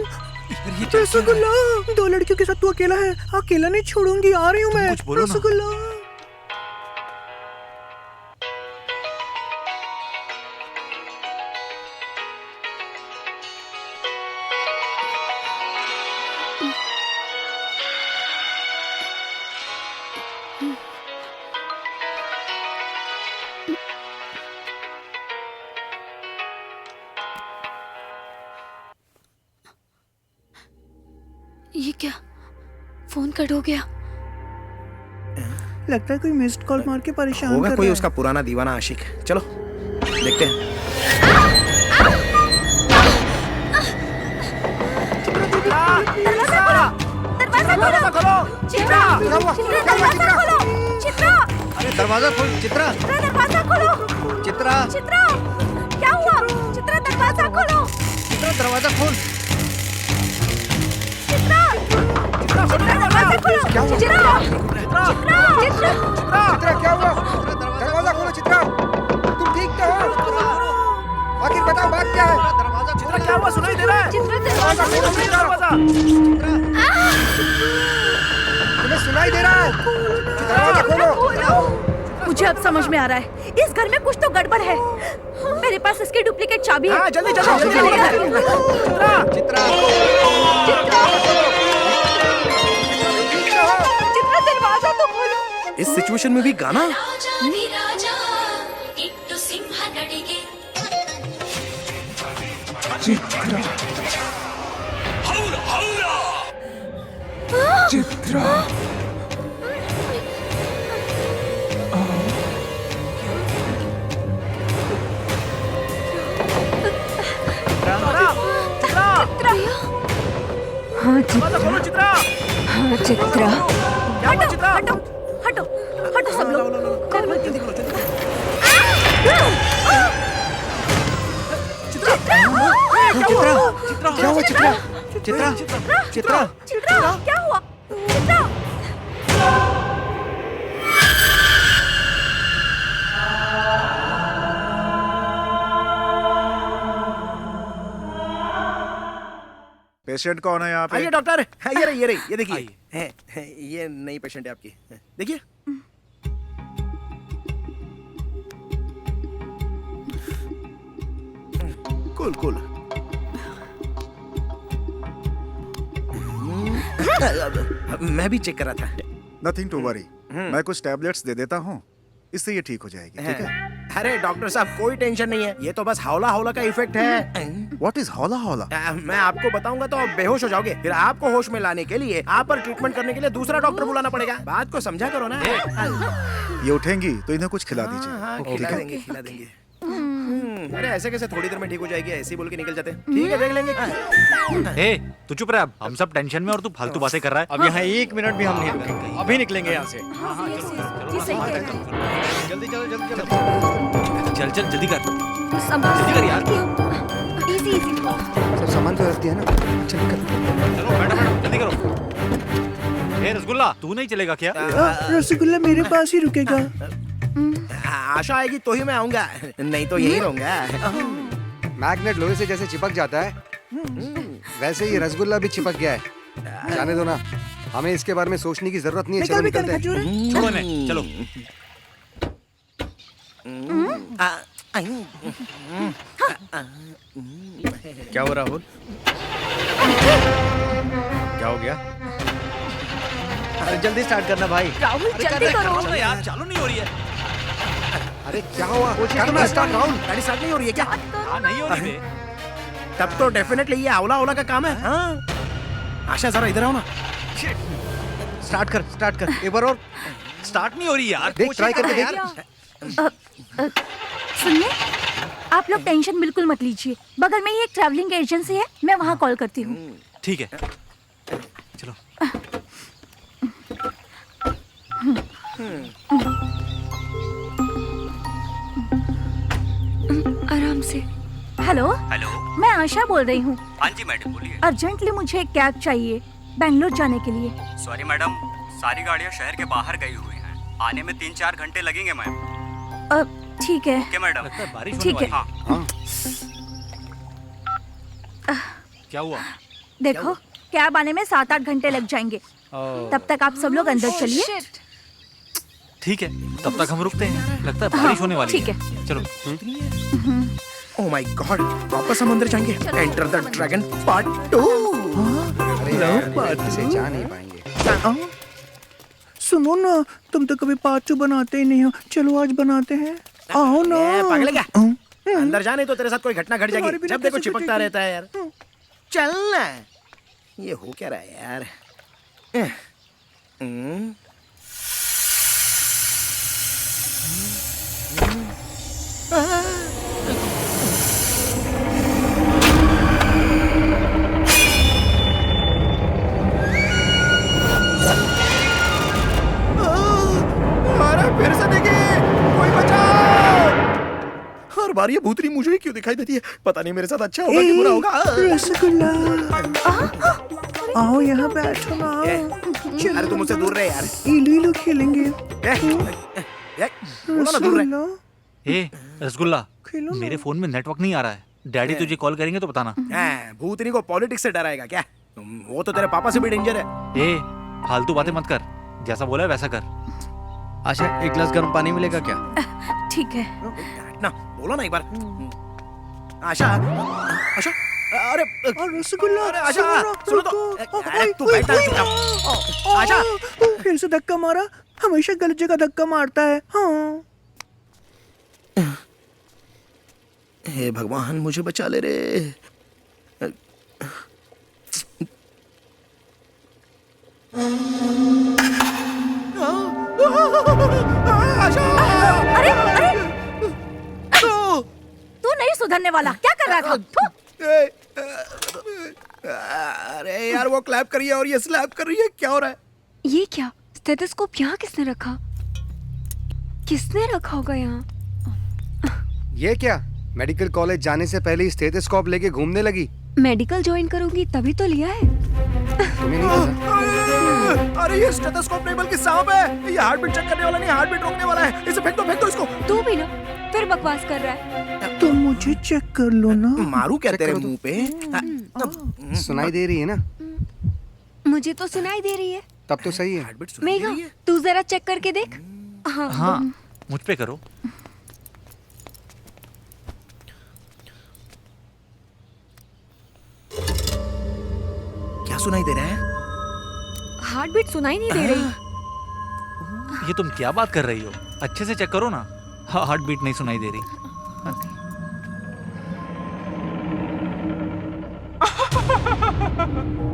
रसगुल्ला, 2 लड़कियों के साथ तू अकेला है। अकेला नहीं छोड़ूंगी, आ रही हूँ मैं। कुछ बोलो ना। रसगुल्ला। ये क्या? फोन कट हो गया। लगता है कोई मिस्ड कॉल मार के परेशान होगा कर कोई रहा उसका पुराना दीवाना आशिक। चलो देखते हैं। दरवाजा खोलो। चित्रा, दरवाजा खोलो। चित्रा, अरे दरवाजा खोल चित्रा। दरवाजा खोलो। चित्रा, चित्रा, क्या हुआ? चित्रा, दरवाजा खोलो। चित्रा दरवाजा खोल। चित्रा, दरवाजा खोलो। क्या हुआ? चित्रा, चित्रा क्या हुआ? दरवाजा खोलो चित्रा। तुम ठीक तो हो? आखिर बताओ बात क्या है? चित्रा, क्या हुआ? सुनाई दे रहा है? चित्रा, दरवाजा खोलो। तुम्हें सुनाई दे रहा है? दरवाजा खोलो। मुझे अब समझ में आ रहा है, इस घर में कुछ तो गड़बड़ है। मेरे पास इसकी डुप्लीकेट चाबी है। हाँ, जल्दी जल्दी चित्रा, चित्रा, दरवाजा तो खोलो। इस सिचुएशन में भी गाना? चित्रा, हाँ चित्रा, खोलो चित्रा। हाँ चित्रा। क्या हुआ चित्रा? हटो, हटो, हटो सब लोग। जल्दी खोलो, जल्दी। चित्रा, क्या हुआ चित्रा? चित्रा, चित्रा, चित्रा, क्या हुआ? चित्रा, पेशेंट कौन है यहाँ पे? आइए डॉक्टर। ये रही, ये देखिए। ये नई पेशेंट है आपकी। देखिए। कूल। मैं भी चेक कर रहा था। नथिंग टू वरी, मैं कुछ टैबलेट्स दे देता हूँ, इससे ये ठीक हो जाएगी। ठीक है? अरे डॉक्टर साहब, कोई टेंशन नहीं है, ये तो बस हौला का इफेक्ट है। व्हाट इज हौला? मैं आपको बताऊंगा तो आप बेहोश हो जाओगे। फिर आपको होश में लाने के लिए आप पर ट्रीटमेंट करने के लिए दूसरा डॉक्टर बुलाना पड़ेगा। बात को समझा करो ना। ये उठेंगी तो इन्हें कुछ खिला दीजिए। हाँ, ठीक खिला है? देंगे, खिला देंगे। अरे ऐसे कैसे थोड़ी देर में ठीक हो जाएगी? ऐसे ही बोल के निकल जाते हैं। ठीक है, देख लेंगे। ए, तू चुप रह। अब हम सब टेंशन में और तू फालतू बातें कर रहा है। अब यहाँ 1 मिनट भी हम नहीं रुकेंगे, अभी निकलेंगे यहाँ से। जी सही कह रहे हैं। जल्दी चलो, जल्दी चलो। चल चल जल्दी कर। जल्दी कर यार। इजी। सब सामान तो रख दिया ना? चल कर। चलो मैडम, जल्दी करो। ए रसगुल्ला, तू नहीं चलेगा क्या? रसगुल्ला मेरे पास ही रुकेगा। आशा आएगी तो ही मैं आऊंगा, नहीं तो यही रहूंगा। मैग्नेट लोहे से जैसे चिपक जाता है, वैसे ही रसगुल्ला भी चिपक गया है। जाने दो ना, हमें इसके बारे में सोचने की जरूरत नहीं है। चलो निकलते हैं। छोड़ो इन्हें, चलो। क्या हो राहुल? क्या हो गया? अरे जल्दी स्टार्ट करना भाई। राहुल जल्दी करो। यार चालू नहीं हो रही है। अरे क्या हुआ? करना स्टार्ट राहुल। गाड़ी स्टार्ट नहीं हो रही है क्या? हाँ नहीं हो रही है। तब तो डेफिनेटली ये आंवला आंवला का काम है। हाँ आशा जरा इधर आओ ना। स्टार्ट कर एक बार और। स्टार्ट नहीं हो रही यार। देख ट्राई करके देख। सुनिए, आप लोग टेंशन बिल्कुल मत लीजिए, बगल में ही एक ट्रैवलिंग एजेंसी है, मैं वहाँ कॉल करती हूँ। ठीक है चलो। आराम से। हेलो हेलो, मैं आशा बोल रही हूँ। हाँ जी मैडम बोलिए। अर्जेंटली मुझे एक कैब चाहिए बेंगलोर जाने के लिए। सॉरी मैडम, सारी गाड़ियाँ शहर के बाहर गई हुई हैं, आने में 3-4 घंटे लगेंगे मैम। ठीक है। Okay madam. लगता है बारिश होने ठीक वाली है। क्या हुआ? देखो कैब आने में 7-8 घंटे लग जाएंगे, तब तक आप सब लोग अंदर चलिए। ठीक है, तब तक हम रुकते हैं। लगता है बारिश होने वाली ठीक है। चलो। ओह माय गॉड, वापस हम अंदर जाएंगे। Enter the dragon part 2। से जा नहीं पाएंगे। सुनो ना, तुम तो कभी पार्ट 2 बनाते ही नहीं हो, चलो आज बनाते हैं। आओ ना। पागल है क्या? अंदर जाने तो तेरे साथ कोई घटना घट जाएगी। जब देखो चिपकता रहता है यार। चल ना। ये हो क्या रहा है यार? अरे फिर से देखिए, कोई बचाओ। हर बार ये भूतनी मुझे ही क्यों दिखाई देती है? पता नहीं मेरे साथ अच्छा होगा कि बुरा होगा। रसगुल्ला, आओ यहाँ बैठो ना। अरे तुम मुझसे दूर रहे यार। इलू इलू खेलेंगे। बोलो ना दूर रहे। ए रसगुल्ला, खेलो ना। मेरे फोन में नेटवर्क नहीं आ रहा है। डैडी तुझे कॉल करेंगे तो बताना। भूतनी को पॉलिटिक्स से डराएगा क्या? वो तो तेरे पापा से भी डेंजर है। ए फालतू बातें मत कर, जैसा बोला है वैसा कर। आशा एक गिलास गर्म पानी मिलेगा क्या? ठीक है। ना बोलो ना एक बार। आशा, आशा, अरे रसगुल्ला, अरे आशा, सुनो तो। अरे तू बैठ ना चुपचाप। आशा, फिर से धक्का मारा। हमेशा गलत जगह धक्का मारता है। हाँ। हे भगवान मुझे बचा ले रे। अरे अरे तू नहीं सुधरने वाला, क्या कर रहा था? अरे यार वो क्लैप कर रही है और ये स्लैप कर रही है, क्या हो रहा है? ये क्या स्टेथोस्कोप यहाँ किसने रखा? किसने रखा होगा यहाँ? ये क्या मेडिकल कॉलेज जाने से पहले ही स्टेथोस्कोप लेके घूमने लगी? मेडिकल ज्वाइन करूंगी तभी तो लिया है। तुम्हें नहीं पता? अरे ये स्टेथोस्कोप नहीं बल्कि सांप है। ये हार्ट बीट चेक करने वाला नहीं, हार्ट बीट रोकने वाला है। इसे फेंक दो इसको। तू भी ना फिर बकवास कर रहा है। तो मुझे चेक कर लो ना। मारू क्या तेरे मुंह पे? सुनाई दे रही है ना? मुझे तो सुनाई दे रही है। तब तो सही है। हार्ट बीट सुनाई दे मेघा रही है। तू जरा चेक करके देख। हाँ मुझ पे करो। क्या सुनाई दे रहा है? हार्ट बीट सुनाई नहीं दे रही। ये तुम क्या बात कर रही हो? अच्छे से चेक करो ना। हार्ट बीट नहीं सुनाई दे रही।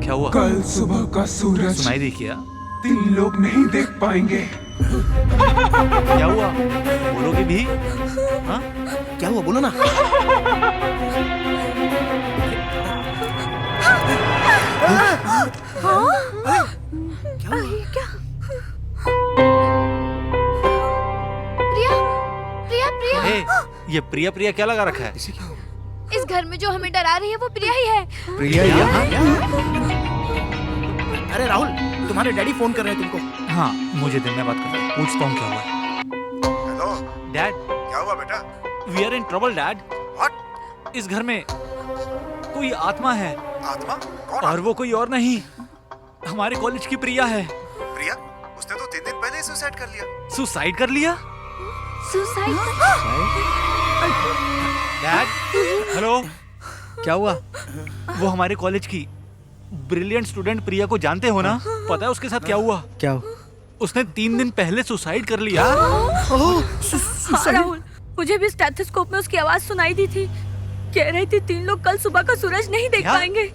क्या हुआ? कल सुबह का सूरज सुनाई दी क्या? 3 लोग नहीं देख पाएंगे। क्या हुआ? बोलोगे भी? हाँ? क्या हुआ बोलो ना। क्या? प्रिया, प्रिया, प्रिया। ए, ये प्रिया प्रिया क्या लगा रखा है? इस घर में जो हमें डरा रही है वो प्रिया ही है। प्रिया यहाँ? अरे राहुल, तुम्हारे डैडी फोन कर रहे हैं तुमको। हाँ मुझे दिन में बात कर, पूछता हूँ क्या हुआ। हेलो डैड, क्या हुआ बेटा? We are in trouble dad. What? इस घर में कोई आत्मा है आत्मा? कौन? और वो कोई और नहीं, हमारे कॉलेज की प्रिया है। प्रिया? उसने तो 3 दिन पहले ही सुसाइड कर लिया। सुसाइड कर लिया? सुसाइड? डैड हेलो, क्या हुआ? वो हमारे कॉलेज की ब्रिलियंट स्टूडेंट प्रिया को जानते हो ना? पता है उसके साथ क्या हुआ? क्या? उसने 3 दिन पहले सुसाइड कर लिया। हाँ, राहुल, मुझे भी स्टेथोस्कोप में उसकी आवाज सुनाई दी थी। कह रही थी 3 लोग कल सुबह का सूरज नहीं देख क्या? पाएंगे।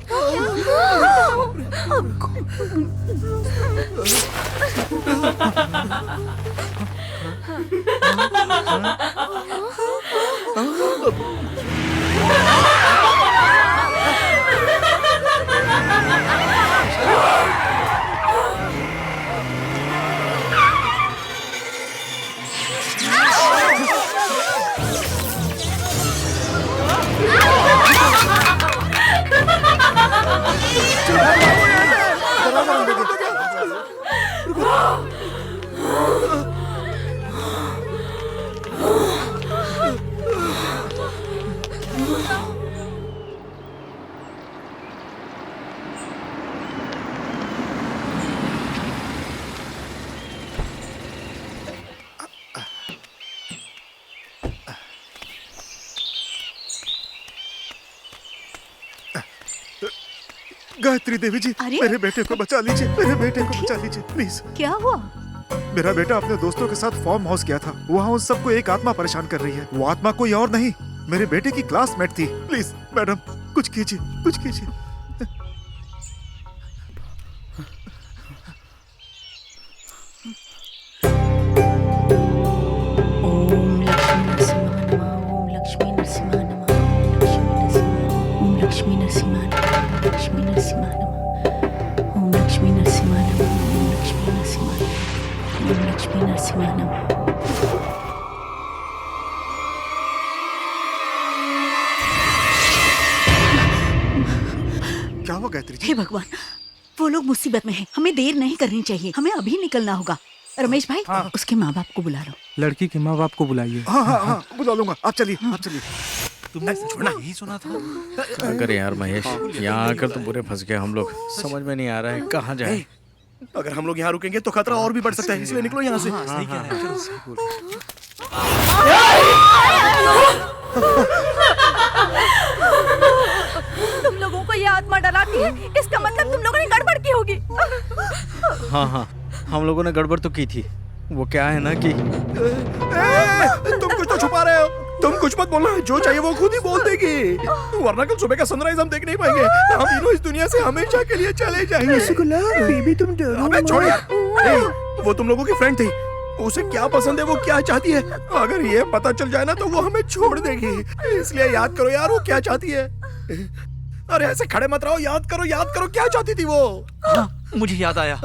गायत्री देवी जी, अरे? मेरे बेटे को बचा लीजिए, मेरे बेटे को बचा लीजिए प्लीज। क्या हुआ? मेरा बेटा अपने दोस्तों के साथ फार्म हाउस गया था। वहाँ उन सबको एक आत्मा परेशान कर रही है। वो आत्मा कोई और नहीं, मेरे बेटे की क्लासमेट थी। प्लीज मैडम, कुछ कीजिए, कुछ कीजिए। ओम लक्ष्मी नरसिम्हा नमः। ओम लक्ष्मी नरसिम्हा नमः। लक्ष्मी नरसिम्हा नमः। ओम लक्ष्मी नरसिम्हा नमः। ओम लक्ष्मी नरसिम्हा नमः। ओम लक्ष्मी नरसिम्हा नमः। क्या हुआ गायत्री जी? हे भगवान, वो लोग मुसीबत में हैं। हमें देर नहीं करनी चाहिए, हमें अभी निकलना होगा। रमेश भाई, उसके माँ बाप को बुला लो। लड़की के माँ बाप को बुलाइए। हाँ हाँ हाँ, बुला लूंगा। आप चलिए, आप चलिए। तुमने यही सुना था? अगर यार महेश, यहाँ आकर तो बुरे फंस गए हम लोग। समझ में नहीं आ रहा है कहाँ जाए। अगर हम लोग यहाँ रुकेंगे तो खतरा और भी बढ़ सकता है, इसलिए निकलो यहाँ से। सही कह रहे हैं, सही बोल रहे हैं। तुम लोगों को ये आत्मा डराती है, इसका मतलब तुम लोगों ने गड़बड़ की होगी। हाँ, हम लोगों ने गड़बड़ तो की थी। वो क्या है ना कि तुम कुछ तो छुपा रहे हो। तुम कुछ मत बोलना, जो चाहिए वो खुद ही बोल देगी, वरना कल सुबह का सनराइज हम देख नहीं पाएंगे। हम तीनों इस दुनिया से हमेशा के लिए चले जाएंगे। रसगुल्ला, बेबी तुम डरो अबे मत। छोड़ यार। वो तुम लोगों की फ्रेंड थी, उसे क्या पसंद है, वो क्या चाहती है, अगर ये पता चल जाए ना तो वो हमें छोड़ देगी। इसलिए याद करो यार, वो क्या चाहती है। अरे ऐसे खड़े मत रहो, याद करो क्या चाहती थी वो। हाँ, मुझे याद आया।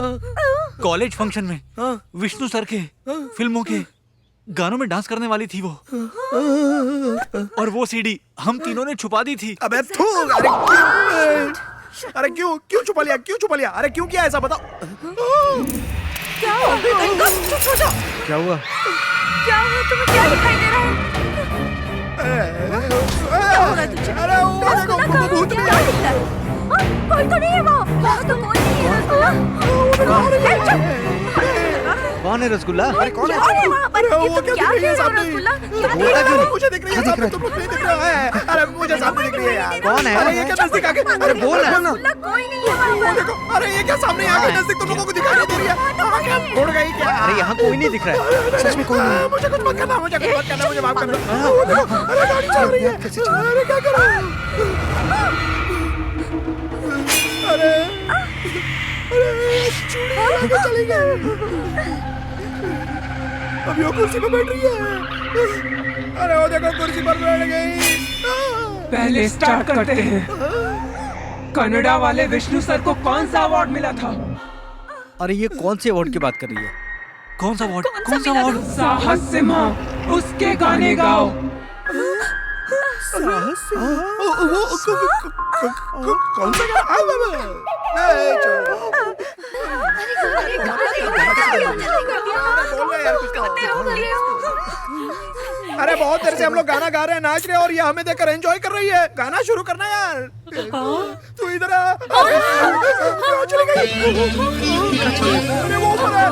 कॉलेज फंक्शन में विष्णु सर के फिल्मों के गानों में डांस करने वाली थी वो। और वो सीडी हम तीनों ने छुपा दी थी। अबे थू, अरे क्यों छुपा लिया? अरे क्यों किया ऐसा, बताओ। क्या हुआ? चुप हो जाओ। क्या हुआ? क्या हुआ? तुम्हें क्या दिखाई दे रहा है? क्या हो रहा है तुझे? रसगुल्ला भूत क्या दिख रहा है? कोई तो नहीं है वहाँ तो कोई नहीं है रसगुल्ला। कौन है रसगुल्ला? अरे कौन है? अरे वहाँ पर अरे ये वो तुम क्या क्या दिख रही है खेल रहे हो सामने? रसगुल्ला? क्या वो देख रहे हो? मुझे दिख रही है सामने, तुम लोग नहीं दिख रहा है। अरे मुझे सामने दिख रही है यार। कौन है? अरे ये क्या नजदीक आके, अरे बोल ना। रसगुल्ला कोई नहीं है वहाँ वो पर। देखो, अरे ये क्या सामने आके नजदीक तुम लोगों को दिखाई नहीं दे रही है। उड़ गई क्या? अरे यहाँ कोई नहीं दिख रहा है। सच में कोई नहीं। मुझे कुछ मत करना, मुझे माफ करना। वो देखो, अरे गाड़ी चल रही है। अरे क्या करो? अरे चूड़ी लेके चली गई। अभी वो कुर्सी पे बैठ रही है। अरे वो देखो, कुर्सी पर बैठ गई। पहले स्टार्ट करते हैं। कनाडा वाले विष्णु सर को कौन सा अवार्ड मिला था? अरे ये कौन से अवार्ड की बात कर रही है? कौन सा अवार्ड? साहस सिम्हा, उसके गाने गाओ। कौन सा अरे बहुत देर से हम लोग गाना गा रहे हैं, नाच रहे हैं, और ये हमें देखकर एंजॉय कर रही है। गाना शुरू करना यार। तू इधर आ। चली गई। अरे वो ऊपर है।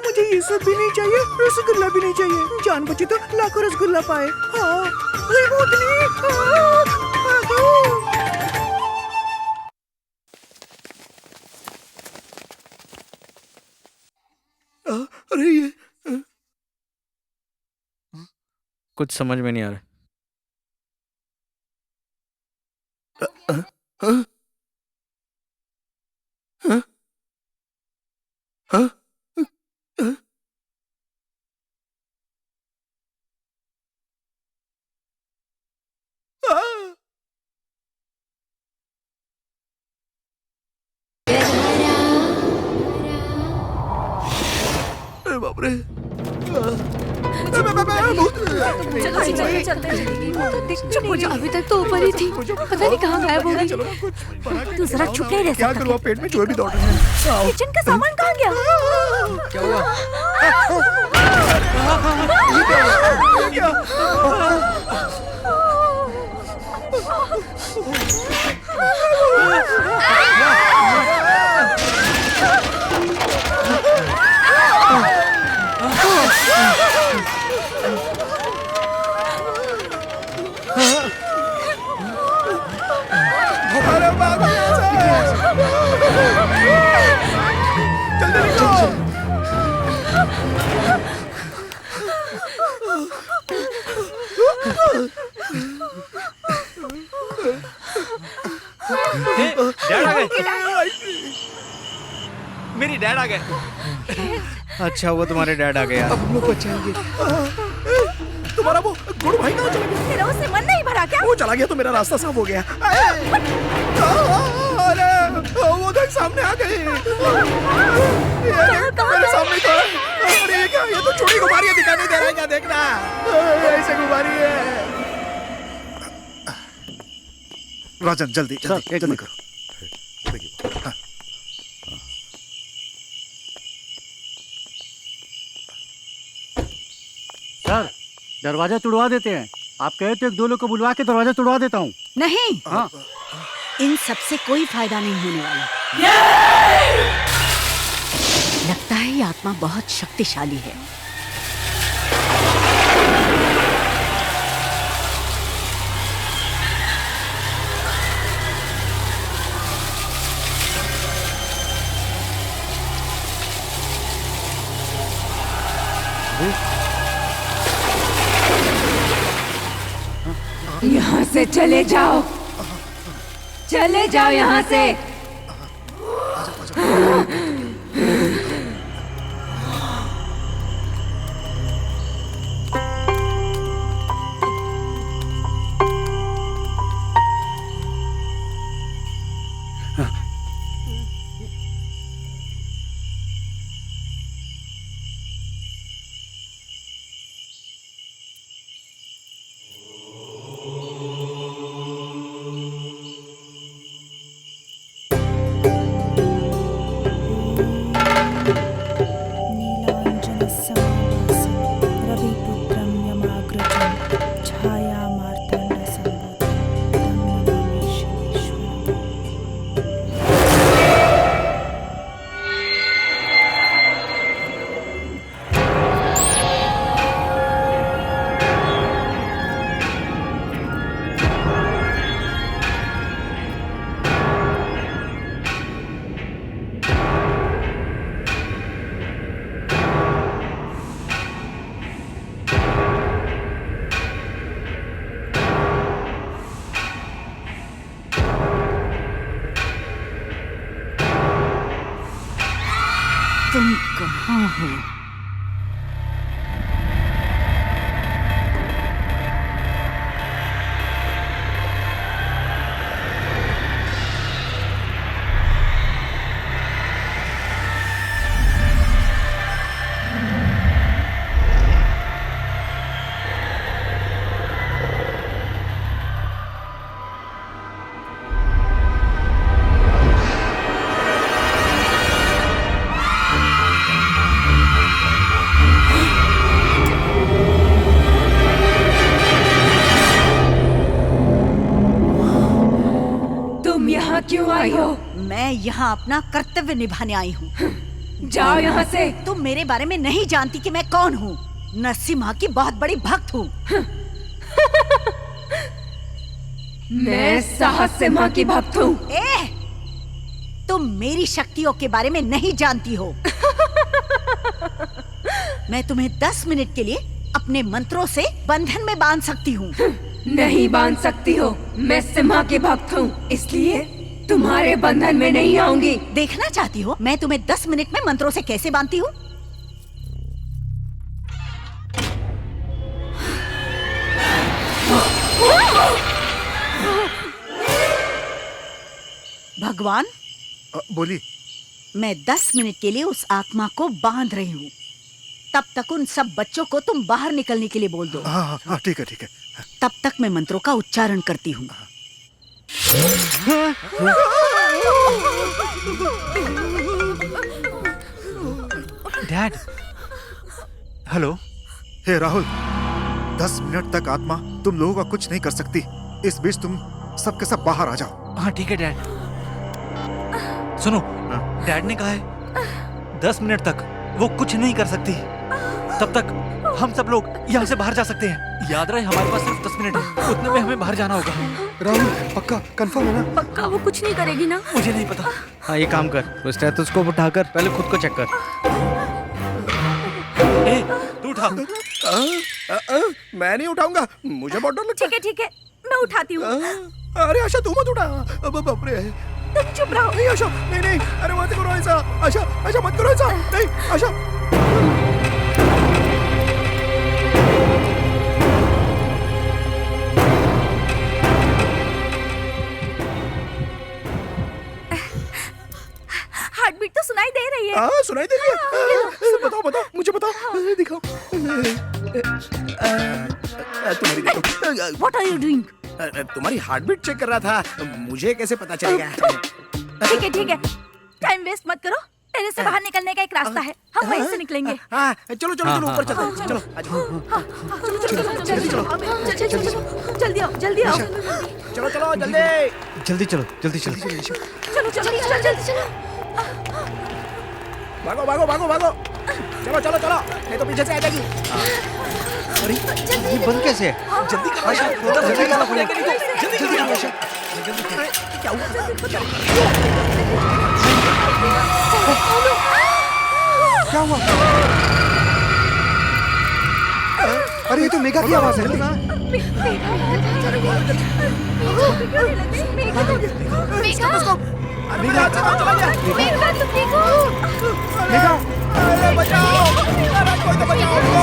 मुझे ये सब भी नहीं चाहिए, रसगुल्ला भी नहीं चाहिए। जान बची तो लाखों रसगुल्ला पाए। हाँ, भूतनी। अरे ये कुछ समझ में नहीं आ रहा। बाप रे। चुप हो जाओ, अभी तक तो ऊपर ही थी, पता नहीं कहाँ गायब हो गई। तू जरा चुप नहीं रह क्या सकता करूँ, पेट में चूहे भी दौड़ रहे हैं। किचन का सामान कहाँ गया? क्या हुआ? ये क्या? अरे भागो यहाँ से। जल्दी निकलो। डैड आ गए। मेरी डैड आ गए। अच्छा हुआ तुम्हारे डैड आ गए यार। अब हम लोग बच जाएंगे। तुम्हारा वो गुरु भाई कहाँ चला गया? तेरा उससे मन नहीं भरा क्या? वो चला गया तो मेरा रास्ता साफ हो गया। अरे वो देख सामने आ गई। मेरे सामने तो। अरे ये क्या? ये तो चूड़ी घुमा रही है, दिखाई नहीं दे रहा है क्या? देखना ऐसे घुमा रही है। राजन जल्दी जल्दी एक जल्दी मिनट। करो। हाँ। सर दरवाजा तुड़वा देते हैं। आप कहे तो एक दो लोग को बुलवा के दरवाजा तुड़वा देता हूँ। नहीं, हाँ इन सबसे कोई फायदा नहीं होने वाला। लगता है ये आत्मा बहुत शक्तिशाली है। यहाँ से चले जाओ, चले जाओ यहाँ से। तुम कहाँ हो? क्यों आई हो? मैं यहाँ अपना कर्तव्य निभाने आई हूँ। जाओ यहाँ से। तुम मेरे बारे में नहीं जानती कि मैं कौन हूँ। नरसिम्हा की बहुत बड़ी भक्त हूँ। मैं साहस सिम्हा की भक्त हूँ। तुम मेरी शक्तियों के बारे में नहीं जानती हो। मैं तुम्हें 10 मिनट के लिए अपने मंत्रों से बंधन में बांध सकती हूँ। नहीं बांध सकती हो। मैं सिम्हा की भक्त हूँ, इसलिए तुम्हारे बंधन में नहीं आऊंगी। देखना चाहती हो मैं तुम्हें 10 मिनट में मंत्रों से कैसे बांधती हूँ? भगवान, बोली। मैं 10 मिनट के लिए उस आत्मा को बांध रही हूँ। तब तक उन सब बच्चों को तुम बाहर निकलने के लिए बोल दो। हाँ, ठीक है, ठीक है। तब तक मैं मंत्रों का उच्चारण करती हूँ। Dad, hello. Hey Rahul, 10 minute तक आत्मा तुम लोगों का कुछ नहीं कर सकती। इस बीच तुम सबके सब बाहर आ जाओ। हाँ ठीक है डैड। सुनो, डैड ने कहा है 10 मिनट तक वो कुछ नहीं कर सकती। तब तक हम सब लोग यहाँ से बाहर जा सकते हैं। याद रहे हमारे पास सिर्फ 10 मिनट है, उतने में हमें बाहर जाना होगा। राहुल पक्का कंफर्म है ना? पक्का वो कुछ नहीं करेगी ना? मुझे नहीं पता। हाँ ये काम कर, वो स्टेथोस्कोप उठाकर पहले खुद को चेक कर। ए, तू उठा। मैं नहीं उठाऊंगा, मुझे बहुत डर लगता है। ठीक है, मैं उठाती हूँ। अरे आशा तू मत उठा। बाप रे। तुम चुप रहो। नहीं आशा, नहीं, अरे मत करो ऐसा। आशा मत करो ऐसा। नहीं आशा। हार्ट बीट तो सुनाई दे रही है। हाँ सुनाई दे रही है। बताओ मुझे बताओ। दिखाओ। तुम्हारी देखो। What are you doing? तुम्हारी हार्ट बीट चेक कर रहा था। मुझे कैसे पता चलेगा? ठीक है, टाइम वेस्ट मत करो। टेरेस से बाहर निकलने का एक रास्ता है, हम वहीं से निकलेंगे। हाँ चलो ऊपर चलते हैं। चलो जल्दी आओ। चलो जल्दी। जल्दी चलो। भागो। चलो नहीं तो पीछे से आ जाएगी। अरे ये बंद कैसे है? जल्दी करो आशा। क्या हुआ? क्या हुआ? अरे ये तो मेघा की आवाज है। अरे बचाओ। कोई तो बचाओ उसको।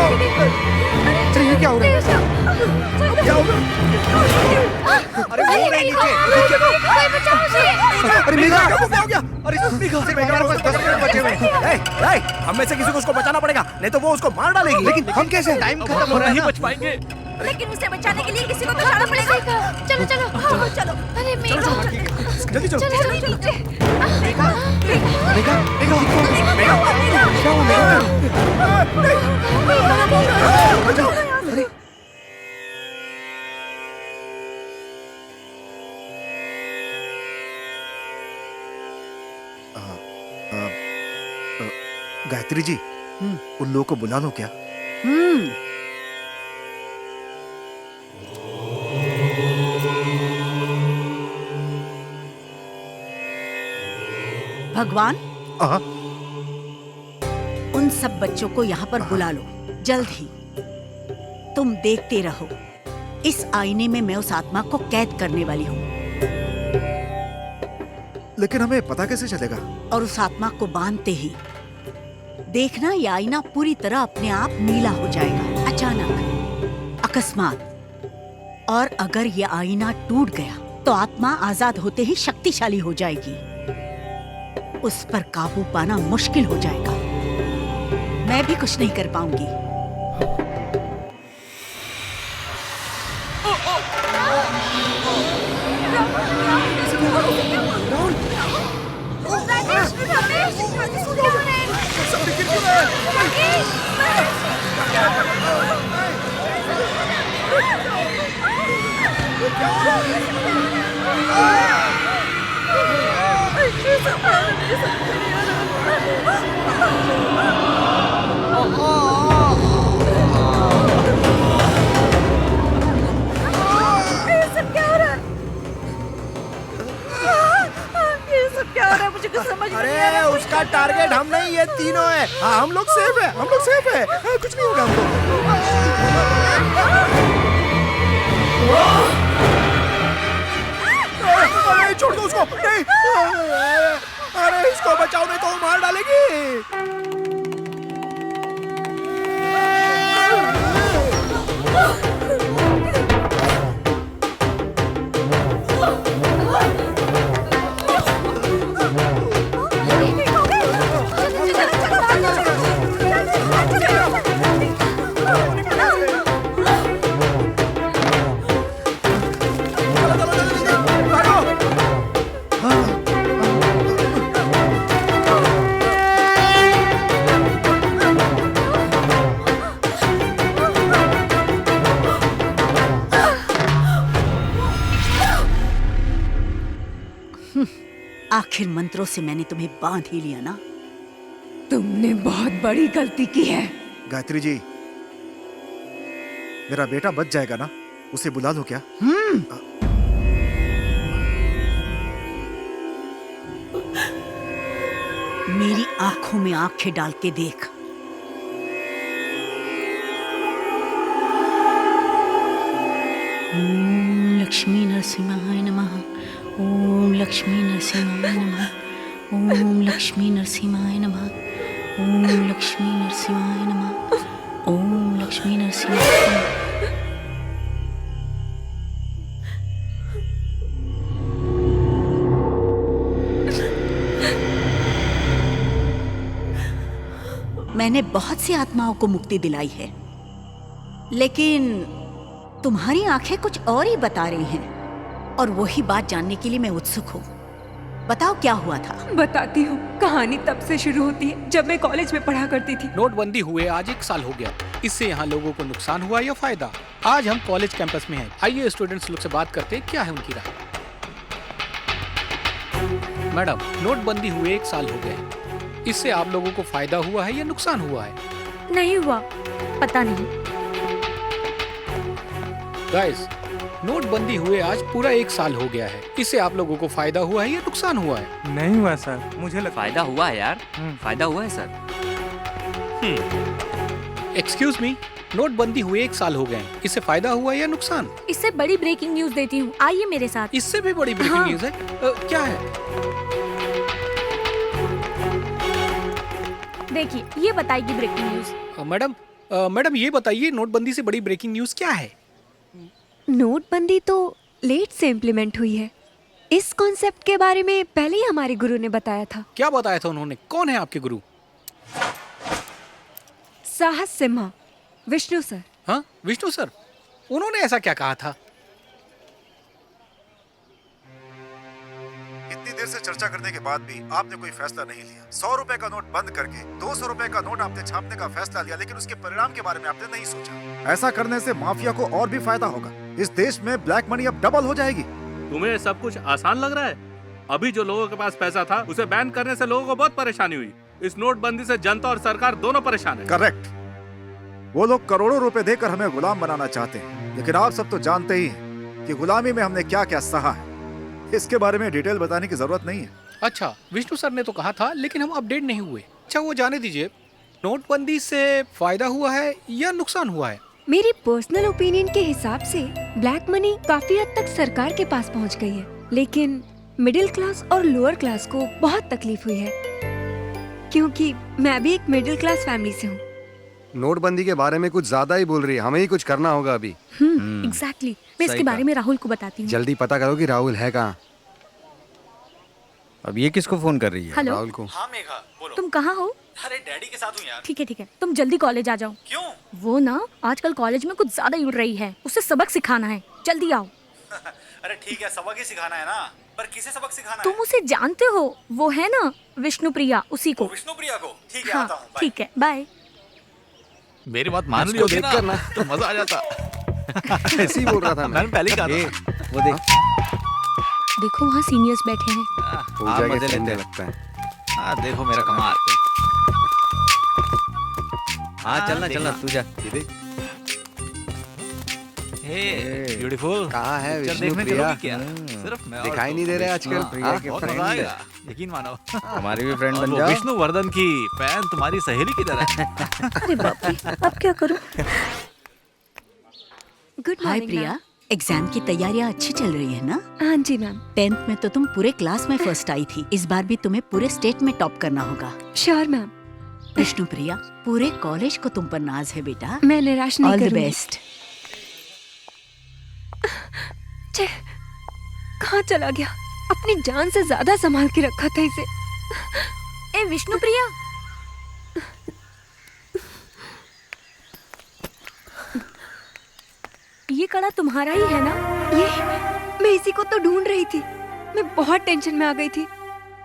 अरे ये क्या हो रहा है? क्या हो गया? अरे वो रही नीचे। अरे मेघा क्या हो गया? अरे मेघा हमारे पास 10 मिनट बचे हुए हैं। हम में से किसी को उसको बचाना पड़ेगा, नहीं तो वो उसको मार डालेगी। लेकिन हम कैसे? टाइम खत्म हो रहा है। नहीं बच पाएंगे। लेकिन उसे बचाने के लिए किसी को तो जाना पड़ेगा। चलो। अरे जल्दी चलो। मेघा अरे गायत्री जी, उन लोगों को बुला लो क्या? भगवान, हाँ। उन सब बच्चों को यहाँ पर बुला लो जल्द ही। तुम देखते रहो, इस आईने में मैं उस आत्मा को कैद करने वाली हूँ। लेकिन हमें पता कैसे चलेगा? और उस आत्मा को बांधते ही देखना, ये आईना पूरी तरह अपने आप नीला हो जाएगा, अचानक, अकस्मात। और अगर ये आईना टूट गया तो आत्मा आजाद होते ही शक्तिशाली हो जाएगी। उस पर काबू पाना मुश्किल हो जाएगा। मैं भी कुछ नहीं कर पाऊंगी। क्या हो रहा है मुझे कुछ समझ में नहीं आ अरे रहा। उसका टारगेट हम नहीं, ये तीनों है। हाँ, हम लोग सेफ है, हम लोग सेफ है। हाँ, कुछ नहीं होगा हमको। अरे छोड़ दो उसको, नहीं। अरे इसको बचाओ, नहीं तो वो मार डालेगी। आखिर मंत्रों से मैंने तुम्हें बांध ही लिया ना। तुमने बहुत बड़ी गलती की है। गायत्री जी, मेरा बेटा बच जाएगा ना? उसे बुला लो क्या? मेरी आंखों में आंखें डाल के देख। ओम लक्ष्मी नरसिंहाय नमः। ओम लक्ष्मी नरसिंहाय नमः। ओम लक्ष्मी नरसिंहाय नमः। ओम लक्ष्मी नरसिंहाय नमः। ओम लक्ष्मी नरसिंहाय नमः। मैंने बहुत सी आत्माओं को मुक्ति दिलाई है, लेकिन तुम्हारी आंखें कुछ और ही बता रही हैं, और वही बात जानने के लिए मैं उत्सुक हूँ। बताओ क्या हुआ था? बताती हूँ। कहानी तब से शुरू होती है जब मैं कॉलेज में पढ़ा करती थी। नोटबंदी हुए आज 1 साल हो गया। इससे यहाँ लोगों को नुकसान हुआ या फायदा? आज हम कॉलेज कैंपस में हैं। आइए स्टूडेंट्स लोग से बात करते हैं, क्या है उनकी राय। मैडम, नोटबंदी हुए 1 साल हो गए, इससे आप लोगों को फायदा हुआ है या नुकसान हुआ है? नहीं हुआ, पता नहीं। गाइस, नोटबंदी हुए आज पूरा 1 साल हो गया है, इससे आप लोगों को फायदा हुआ है या नुकसान हुआ है? नहीं हुआ सर, मुझे लगता फायदा हुआ है यार, फायदा हुआ है सर। एक्सक्यूज मी, नोटबंदी हुए 1 साल हो गए हैं, इससे फायदा हुआ या नुकसान? इससे बड़ी ब्रेकिंग न्यूज देती हूँ, आइए मेरे साथ। इससे भी बड़ी ब्रेकिंग न्यूज है? क्या है? देखिए, ये बताएगी ब्रेकिंग न्यूज। मैडम ये बताइए, नोटबंदी से बड़ी ब्रेकिंग न्यूज क्या है? नोटबंदी तो लेट से इम्प्लीमेंट हुई है। इस कॉन्सेप्ट के बारे में पहले ही हमारे गुरु ने बताया था। क्या बताया था उन्होंने? कौन है आपके गुरु? साहस सिम्हा, विष्णु सर। हाँ, विष्णु सर, उन्होंने ऐसा क्या कहा था? इतनी देर से चर्चा करने के बाद भी आपने कोई फैसला नहीं लिया। 100 रुपए का नोट बंद करके 200 रुपए का नोट आपने छापने का फैसला लिया, लेकिन उसके परिणाम के बारे में आपने नहीं सोचा। ऐसा करने से माफिया को और भी फायदा होगा। इस देश में ब्लैक मनी अब डबल हो जाएगी। तुम्हें सब कुछ आसान लग रहा है? अभी जो लोगों के पास पैसा था, उसे बैन करने से लोगों को बहुत परेशानी हुई। इस नोटबंदी से जनता और सरकार दोनों परेशान है। करेक्ट। वो लोग करोड़ों रुपए देकर हमें गुलाम बनाना चाहते हैं, लेकिन आप सब तो जानते ही हैं कि गुलामी में हमने क्या क्या सहा है। इसके बारे में डिटेल बताने की जरूरत नहीं है। अच्छा, विष्णु सर ने तो कहा था, लेकिन हम अपडेट नहीं हुए। अच्छा, वो जाने दीजिए, नोटबंदी से फायदा हुआ है या नुकसान हुआ है? मेरी पर्सनल ओपिनियन के हिसाब से ब्लैक मनी काफी हद तक सरकार के पास पहुंच गई है, लेकिन मिडिल क्लास और लोअर क्लास को बहुत तकलीफ हुई है, क्योंकि मैं भी एक मिडिल क्लास फैमिली से हूँ। नोटबंदी के बारे में कुछ ज्यादा ही बोल रही है, हमें ही कुछ करना होगा अभी। एग्जैक्टली। मैं इसके बारे में राहुल को बताती हूँ। जल्दी पता करो कि राहुल है कहाँ। अब ये किसको फोन कर रही है? हेलो? राहुल को। हाँ मेघा, बोलो। तुम कहाँ हो? अरे डैडी के साथ हूँ यार। ठीक है, तुम जल्दी कॉलेज आ जाओ। क्यों? वो ना आजकल कॉलेज में कुछ ज्यादा ही उड़ रही है, उसे सबक सिखाना है, जल्दी आओ। अरे ठीक है, सबक ही सिखाना है ना, पर किसे सबक सिखाना तुम उसे जानते हो, वो है ना विष्णु प्रिया, उसी को। विष्णु प्रिया को? ठीक है, हाँ, आता हूँ। ठीक है, बाय। मेरी बात मान लियो ना तो मजा आ जाता। ऐसे ही बोल रहा था मैंने पहले ही कहा था। वो देख, देखो वहाँ सीनियर्स बैठे हैं। पूजा मजे के लेते लेते हैं। लगता है। हाँ, देखो मेरा कमाल। हाँ चलना चलना, तू जा। ब्यूटीफुल। कहाँ है पिक्चर विष्णु देखने प्रिया? चलोगी क्या? सिर्फ मैं और दिखाई तुम। नहीं दे रहे आजकल। प्रिया के बहुत मजा आएगा, यकीन मानो। हमारी भी फ्रेंड और बन वो जाओ। विष्णु वर्धन की फैन तुम्हारी सहेली की तरह है। अरे बाप रे, अब क्या करूं? गुड हाय मॉर्निंग प्रिया, एग्जाम की तैयारियां अच्छी चल रही है ना? हाँ जी मैम। 10th में तो तुम पूरे क्लास में फर्स्ट आई थी, इस बार भी तुम्हें पूरे स्टेट में टॉप करना होगा। Sure ma'am. विष्णु प्रिया, पूरे कॉलेज को तुम पर नाज है बेटा। मैं निराश नहीं ऑल द करूंगी। बेस्ट। छे, कहाँ चला गया? अपनी जान से ज्यादा संभाल के रखा था इसे। ए विष्णु प्रिया, ये कड़ा तुम्हारा ही है ना? ये मैं इसी को तो ढूंढ रही थी। मैं बहुत टेंशन में आ गई थी।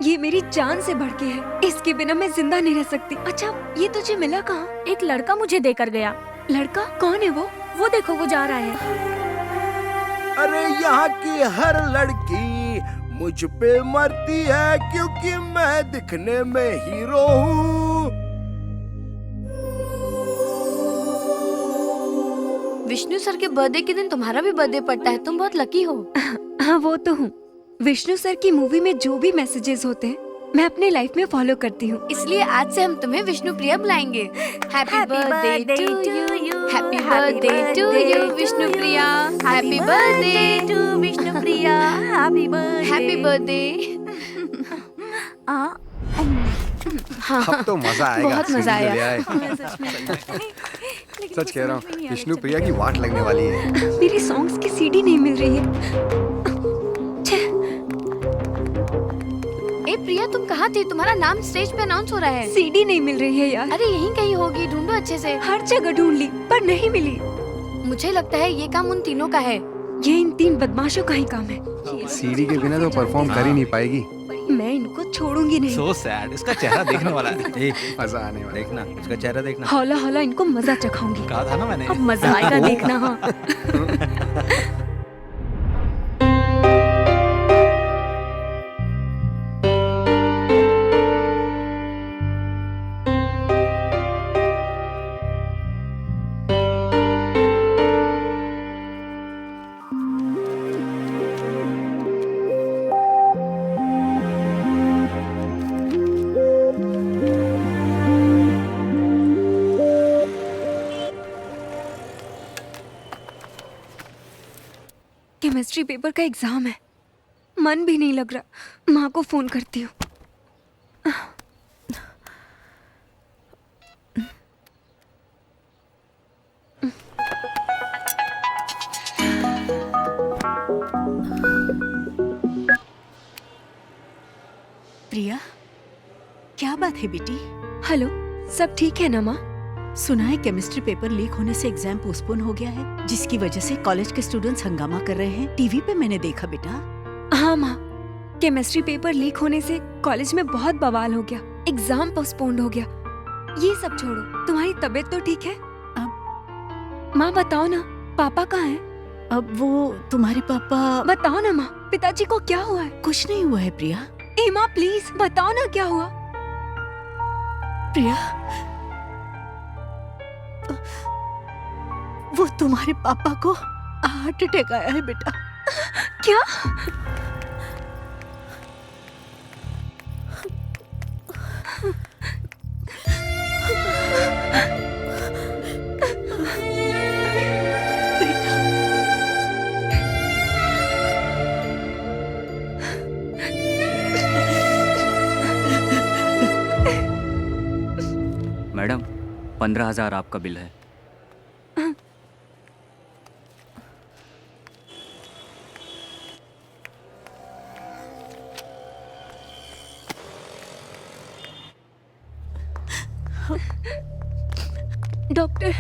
ये मेरी जान से बढ़ के है, इसके बिना मैं जिंदा नहीं रह सकती। अच्छा, ये तुझे मिला कहाँ? एक लड़का मुझे देकर गया। लड़का? कौन है वो? वो देखो, वो जा रहा है। अरे यहाँ की हर लड़की मुझ पे मरती है क्योंकि मैं दिखने में हीरो हूँ। विष्णु सर के बर्थडे के दिन तुम्हारा भी बर्थडे पड़ता है, तुम बहुत लकी हो। हाँ वो तो हूँ। विष्णु सर की मूवी में जो भी मैसेजेस होते हैं मैं अपने लाइफ में फॉलो करती हूँ। इसलिए आज से हम तुम्हें विष्णु प्रिया बुलाएंगे। Happy birthday to you, happy birthday to you Vishnu Priya, happy birthday to Vishnu Priya, happy birthday. अब तो मजा आएगा। बहुत मजा सीडी ले आया। आए। सच कह रहा हूँ, विष्णु प्रिया की वाट लगने वाली है। मेरी सॉन्ग्स की सीडी नहीं मिल रही है। ए प्रिया, तुम कहाँ थी? तुम्हारा नाम स्टेज पे अनाउंस हो रहा है। सीडी नहीं मिल रही है यार। अरे यहीं कहीं होगी, ढूंढो अच्छे से। हर जगह ढूंढ ली पर नहीं मिली। मुझे लगता है ये काम उन तीनों का है। ये इन 3 बदमाशों का ही काम है। सीडी के बिना तो परफॉर्म कर ही नहीं पाएगी। मैं इनको छोड़ूंगी नहीं। So sad, इसका चेहरा देखने वाला है। मजा आने वाला। देखना, उसका चेहरा देखना। हौला हौला इनको मजा चखाऊंगी। कहा था ना मैंने। अब मजा आएगा देखना। हाँ केमिस्ट्री पेपर का एग्जाम है, मन भी नहीं लग रहा। माँ को फोन करती हूँ। प्रिया, क्या बात है बेटी? हेलो, सब ठीक है ना माँ? सुना है केमिस्ट्री पेपर लीक होने से एग्जाम पोस्टपोन हो गया है, जिसकी वजह से कॉलेज के स्टूडेंट्स हंगामा कर रहे हैं। टीवी पे मैंने देखा बेटा। हाँ माँ, केमिस्ट्री पेपर लीक होने से कॉलेज में बहुत बवाल हो गया, एग्जाम पोस्टपोन्ड हो गया। ये सब छोड़ो, तुम्हारी तबीयत तो ठीक है? माँ बताओ ना, पापा कहाँ हैं? अब वो तुम्हारे पापा। बताओ ना माँ, पिताजी को क्या हुआ है? कुछ नहीं हुआ है प्रिया। ए माँ प्लीज बताओ ना क्या हुआ? प्रिया, वो तुम्हारे पापा को हार्ट अटैक आया है बेटा। क्या? मैडम, 15,000 आपका बिल है। डॉक्टर,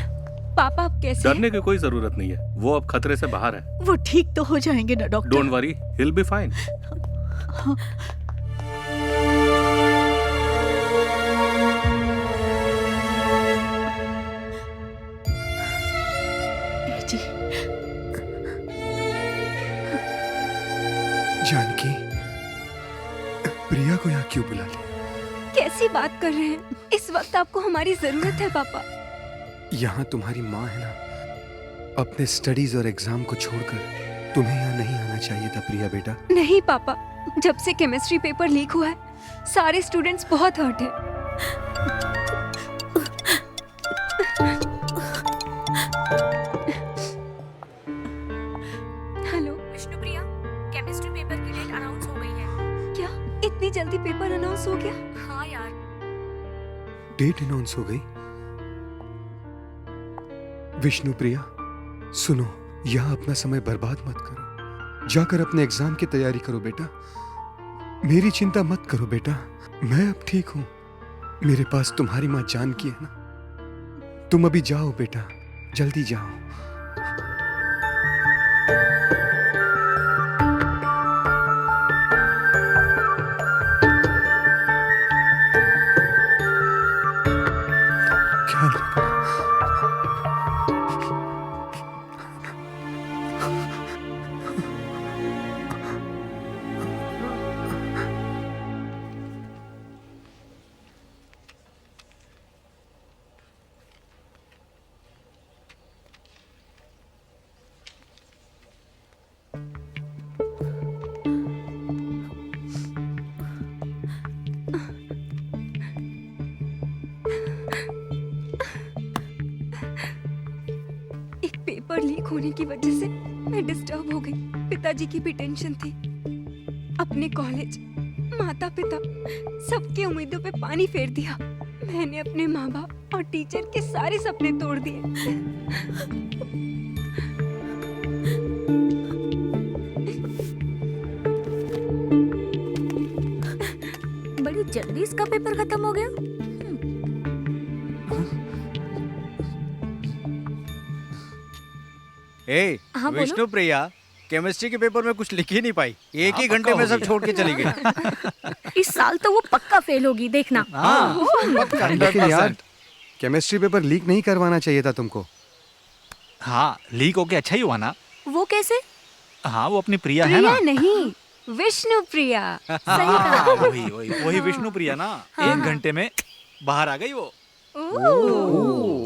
पापा अब कैसे हैं? डरने की कोई जरूरत नहीं है, वो अब खतरे से बाहर है। वो ठीक तो हो जाएंगे ना doctor? Don't worry, he will be fine. Janaki, Priya को यहाँ क्यों बुला लिया? कैसी बात कर रहे हैं? इस वक्त आपको हमारी जरूरत है पापा। यहाँ तुम्हारी माँ है ना, अपने स्टडीज और एग्जाम को छोड़कर तुम्हें यहाँ नहीं आना चाहिए था प्रिया बेटा। नहीं पापा, जब से केमिस्ट्री पेपर लीक हुआ है सारे स्टूडेंट्स बहुत हर्ट हैं। हेलो विष्णुप्रिया, केमिस्ट्री पेपर की डेट अनाउंस हो गई है। क्या इतनी जल्दी पेपर अनाउंस हो गया? हाँ यार। डेट अनाउंस हो गई। विष्णु प्रिया सुनो, यहाँ अपना समय बर्बाद मत करो, जाकर अपने एग्जाम की तैयारी करो बेटा। मेरी चिंता मत करो बेटा, मैं अब ठीक हूं। मेरे पास तुम्हारी माँ जानकी है ना। तुम अभी जाओ बेटा, जल्दी जाओ। पेपर लीक होने की वजह से मैं डिस्टर्ब हो गई। पिताजी की भी टेंशन थी। अपने कॉलेज, माता पिता, सबकी उम्मीदों पे पानी फेर दिया। मैंने अपने माँ बाप और टीचर के सारे सपने तोड़ दिए। बड़ी जल्दी इसका पेपर खत्म हो गया। हाँ, विष्णु प्रिया केमिस्ट्री के पेपर में कुछ लिख ही नहीं पाई, एक ही घंटे में सब छोड़ के चली गई। इस साल तो वो पक्का फेल होगी, देखना। लेकिन यार केमिस्ट्री पेपर लीक नहीं करवाना चाहिए था तुमको। हाँ, लीक होके अच्छा ही हुआ ना। वो कैसे? हाँ, वो अपनी प्रिया है ना। नहीं, विष्णु प्रिया। सही कहा। वही विष्णु प्रिया ना। हाँ। 1 घंटे में बाहर आ गई वो।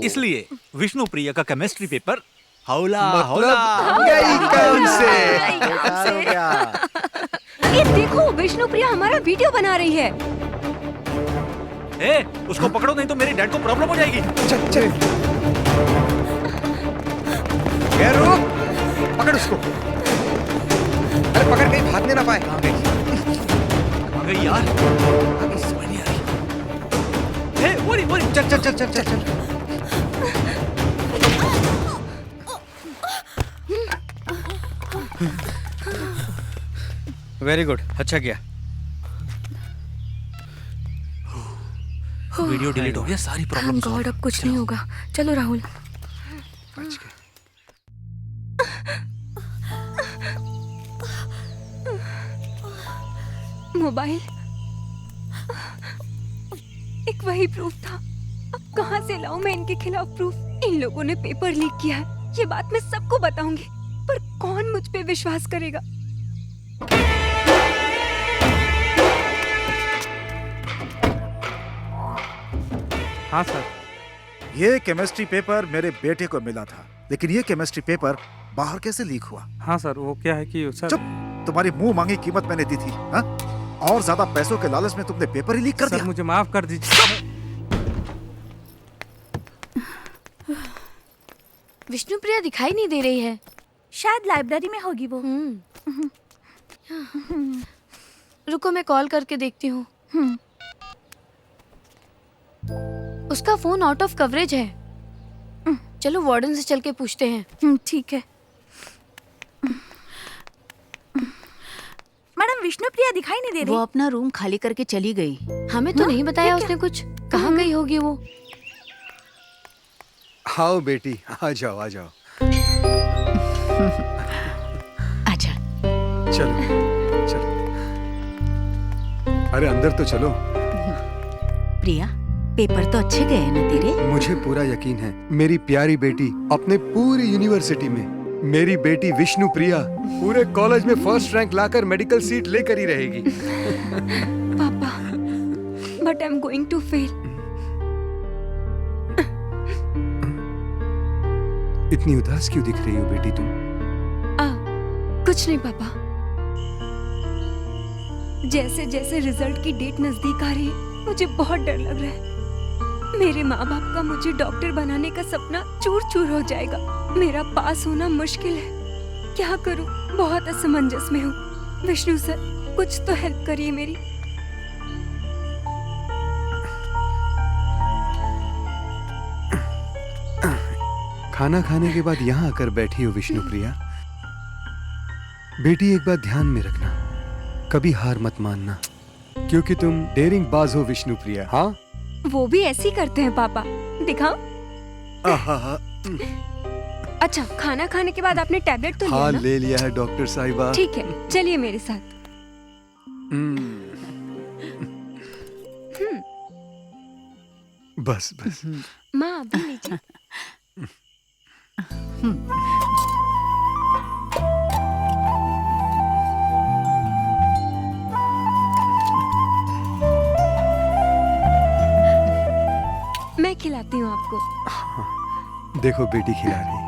इसलिए विष्णु प्रिया का केमिस्ट्री पेपर हौला हौला ये देखो, विष्णु प्रिया हमारा वीडियो बना रही है। उसको पकड़ो, नहीं तो मेरे डैड को प्रॉब्लम हो जाएगी। चल चल, रुक, पकड़ उसको। अरे पकड़, कहीं भागने ना पाए। कहाँ गई यार? समझ नहीं आ रही। चल चल चल चल चल चल। वेरी गुड, अच्छा किया। वीडियो डिलीट हो गया, सारी प्रॉब्लम सॉल्व। गॉड, अब कुछ नहीं होगा। चलो राहुल। मोबाइल एक वही प्रूफ था। अब कहाँ से लाऊं मैं इनके खिलाफ प्रूफ? इन लोगों ने पेपर लीक किया है, ये बात मैं सबको बताऊंगी, पर कौन मुझ पे विश्वास करेगा? हाँ सर, ये केमिस्ट्री पेपर मेरे बेटे को मिला था, लेकिन ये केमिस्ट्री पेपर बाहर कैसे लीक हुआ? हाँ सर, वो क्या है कि सर, चुप, तुम्हारी मुंह मांगी कीमत मैंने दी थी। हाँ? और ज्यादा पैसों के लालच में तुमने पेपर ही लीक कर दिया। मुझे माफ कर दीजिए। विष्णुप्रिया दिखाई नहीं दे रही है। शायद लाइब्रेरी में होगी वो। रुको, मैं कॉल करके देखती हूँ। उसका फोन आउट ऑफ कवरेज है। चलो वार्डन से चल के पूछते हैं। ठीक है। मैडम, विष्णुप्रिया दिखाई नहीं दे रही। वो अपना रूम खाली करके चली गई। हमें तो नहीं बताया उसने कुछ। कहाँ गई होगी वो? आओ बेटी, आ जाओ आ जाओ। आजा। चलो चलो, अरे अंदर तो चलो। प्रिया, पेपर तो अच्छे गए ना तेरे? मुझे पूरा यकीन है, मेरी प्यारी बेटी अपने पूरी यूनिवर्सिटी में, मेरी बेटी विष्णु प्रिया पूरे कॉलेज में फर्स्ट रैंक लाकर मेडिकल सीट लेकर ही रहेगी। पापा, but I am going to fail. इतनी उदास क्यों दिख रही हो बेटी तुम? कुछ नहीं पापा। जैसे जैसे रिजल्ट की डेट नजदीक आ रही है मुझे बहुत डर लग रहा है। मेरे माँ बाप का मुझे डॉक्टर बनाने का सपना चूर चूर हो जाएगा। मेरा पास होना मुश्किल है। क्या करूँ, बहुत असमंजस में हूँ। विष्णु सर, कुछ तो हेल्प करिए मेरी। खाना खाने के बाद यहाँ आकर बैठी हो विष्णुप्रिया। बेटी एक बात ध्यान में रखना, कभी हार मत मानना, क्योंकि तुम डेयरिंग बाज हो विष्णुप्रिया। हाँ, वो भी ऐसे ही करते हैं पापा, दिखाओ। अच्छा, खाना खाने के बाद आपने टैबलेट तो लिया हाँ ना? ले लिया है डॉक्टर साहिबा। ठीक है, चलिए मेरे साथ। बस बस। माँ अभी लीजिए। मैं खिलाती हूँ आपको। देखो बेटी खिला रही है।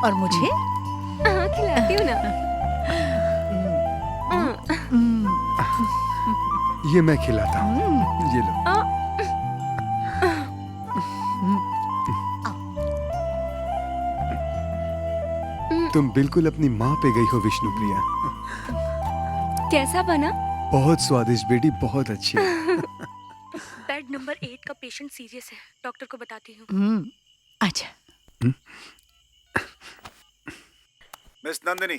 और मुझे? हाँ, खिलाती हूँ ना। ये मैं खिलाता हूँ, ये लो। तुम बिल्कुल अपनी माँ पे गई हो विष्णुप्रिया। कैसा बना? बहुत स्वादिष्ट बेटी, बहुत अच्छी। बेड नंबर 8 का पेशेंट सीरियस है, डॉक्टर को बताती हूँ। अच्छा। मिस नंदिनी,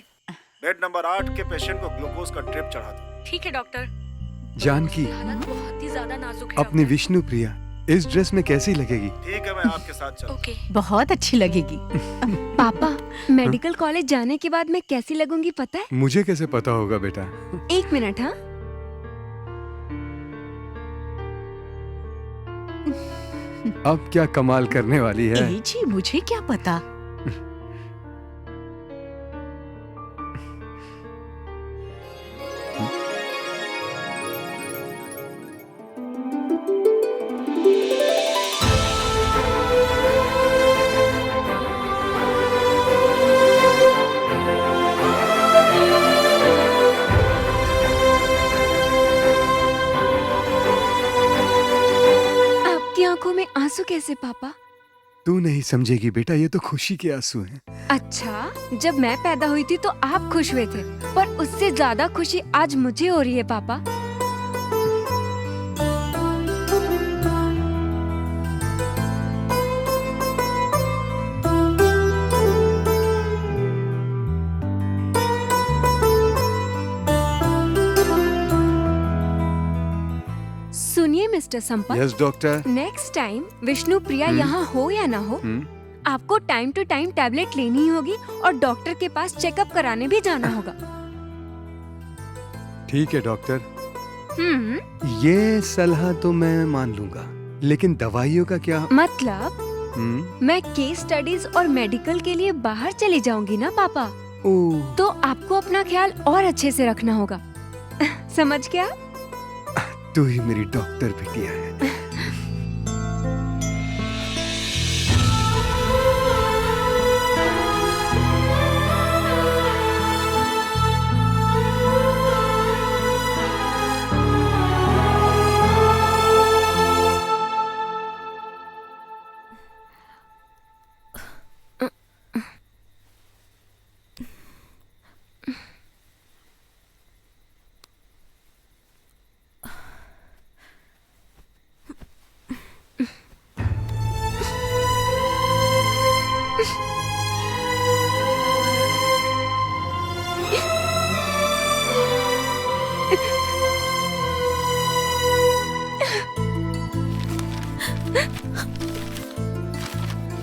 बेड नंबर 8 के पेशेंट को ग्लूकोज का ड्रिप चढ़ा दो। ठीक है डॉक्टर। जानकी, हालत बहुत ही ज्यादा नाजुक है। अपनी विष्णुप्रिया इस ड्रेस में कैसी लगेगी? ठीक है, मैं आपके साथ चलूं। ओके। बहुत अच्छी लगेगी। पापा, मेडिकल कॉलेज जाने के बाद मैं कैसी लगूंगी पता है? मुझे कैसे पता होगा बेटा? 1 मिनट। हाँ, अब क्या कमाल करने वाली है? जी, मुझे क्या पता। आंखों में आंसू कैसे पापा? तू नहीं समझेगी बेटा, ये तो खुशी के आंसू हैं। अच्छा, जब मैं पैदा हुई थी तो आप खुश हुए थे, पर उससे ज्यादा खुशी आज मुझे हो रही है पापा। सुनिए mister Sampat. Yes doctor. Next time Vishnupriya यहाँ हो या ना हो, आपको टाइम टू टाइम टैबलेट लेनी ही होगी और डॉक्टर के पास चेकअप कराने भी जाना होगा। ठीक है डॉक्टर, ये सलाह तो मैं मान लूंगा, लेकिन दवाइयों का क्या? मतलब मैं केस स्टडीज और मेडिकल के लिए बाहर चली जाऊंगी ना पापा, तो आपको अपना ख्याल और अच्छे से रखना होगा। समझ गया? तू ही मेरी डॉक्टर बिटिया है।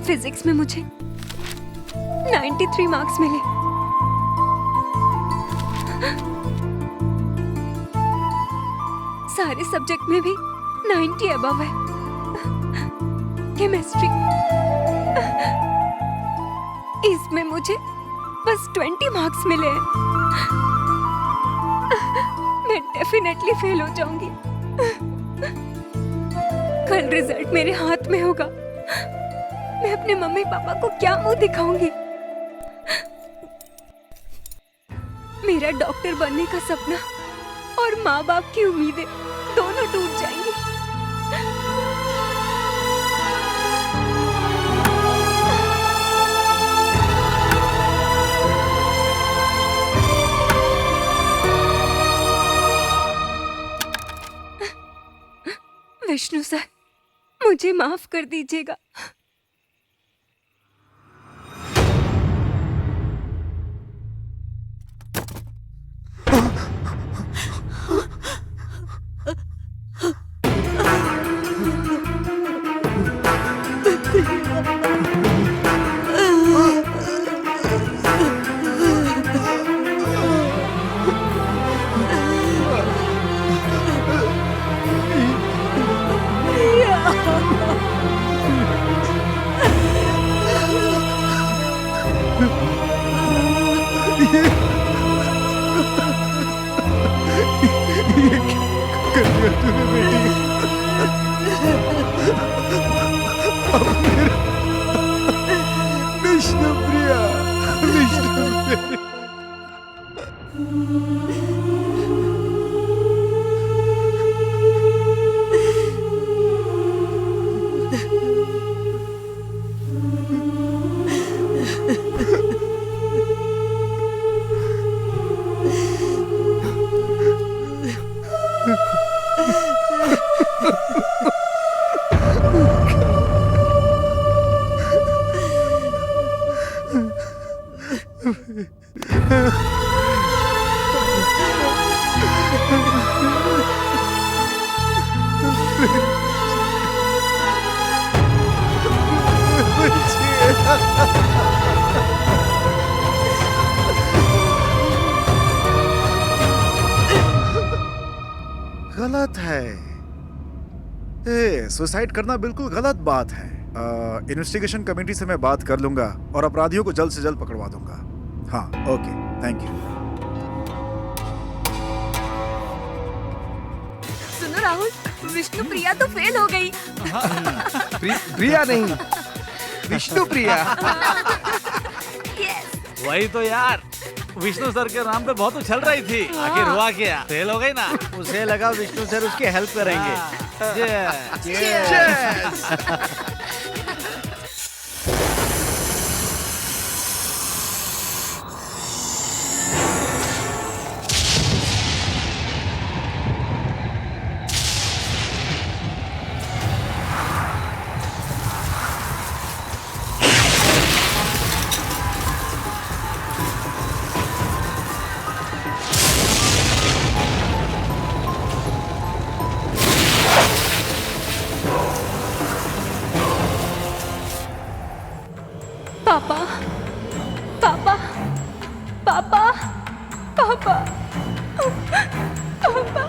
फिजिक्स में मुझे 93 मार्क्स मिले। सारे सब्जेक्ट में भी 90 अबव है। केमिस्ट्री, इसमें मुझे बस 20 मार्क्स मिले हैं। मैं डेफिनेटली फेल हो जाऊंगी। कल रिजल्ट मेरे हाथ में होगा। मैं अपने मम्मी पापा को क्या मुंह दिखाऊंगी? मेरा डॉक्टर बनने का सपना और माँ बाप की उम्मीदें दोनों टूट जाएंगी। विष्णु सर, मुझे माफ कर दीजिएगा। विष्णुप्रिया, विष्णुप्रिया। गलत है। सुसाइड करना बिल्कुल गलत बात है। इन्वेस्टिगेशन कमेटी से मैं बात कर लूंगा और अपराधियों को जल्द से जल्द पकड़वा दूंगा। हाँ, ओके, थैंक यू। सुनो राहुल, विष्णु प्रिया तो फेल हो गई। प्रिया नहीं, विष्णुप्रिया। वही तो यार, विष्णु सर के नाम पे बहुत उछल रही थी, आखिर हुआ क्या? फेल हो गई ना। उसे लगा विष्णु सर उसकी हेल्प करेंगे। पापा, पापा, पापा, पापा, पापा।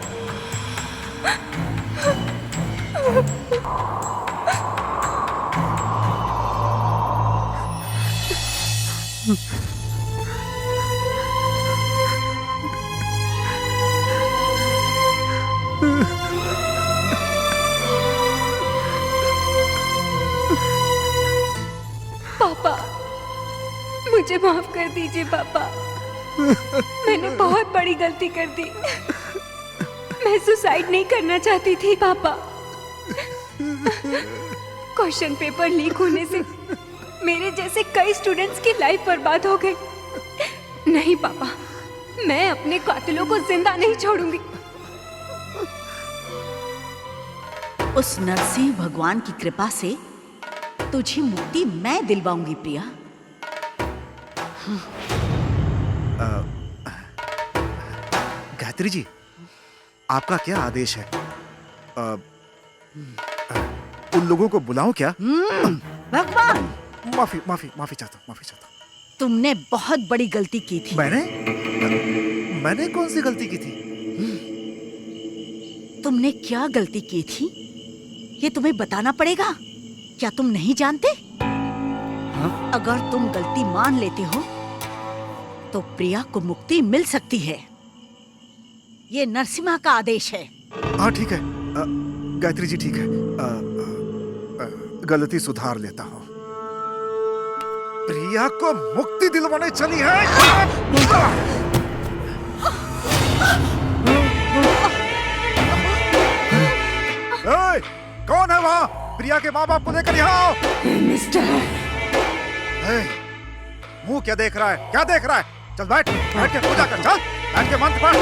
पापा, मुझे माफ कर दीजिए पापा। मैंने बहुत बड़ी गलती कर दी। मैं सुसाइड नहीं करना चाहती थी पापा। क्वेश्चन पेपर लीक होने से मेरे जैसे कई स्टूडेंट्स की लाइफ बर्बाद हो गई। नहीं पापा, मैं अपने कातिलों को जिंदा नहीं छोड़ूंगी। उस नरसिंह भगवान की कृपा से तुझे मुक्ति मैं दिलवाऊंगी प्रिया। गायत्री जी, आपका क्या आदेश है? उन लोगों को बुलाऊं क्या? भगवान, माफी माफी माफी चाहता हूँ, माफी चाहता हूँ। तुमने बहुत बड़ी गलती की थी। मैंने कौन सी गलती की थी? तुमने क्या गलती की थी ये तुम्हें बताना पड़ेगा। क्या तुम नहीं जानते? अगर तुम गलती मान लेते हो तो प्रिया को मुक्ति मिल सकती है। ये नरसिम्हा का आदेश है। हाँ ठीक है गायत्री जी, ठीक है। गलती सुधार लेता हूँ। प्रिया को मुक्ति दिलवाने चली है। ए, कौन है वहाँ? प्रिया के माँ बाप को लेकर यहाँ आओ। मिस्टर, मुंह क्या देख रहा है? क्या देख रहा है? चल बैठ के पूजा कर। चल बैठ के मंत्र पढ़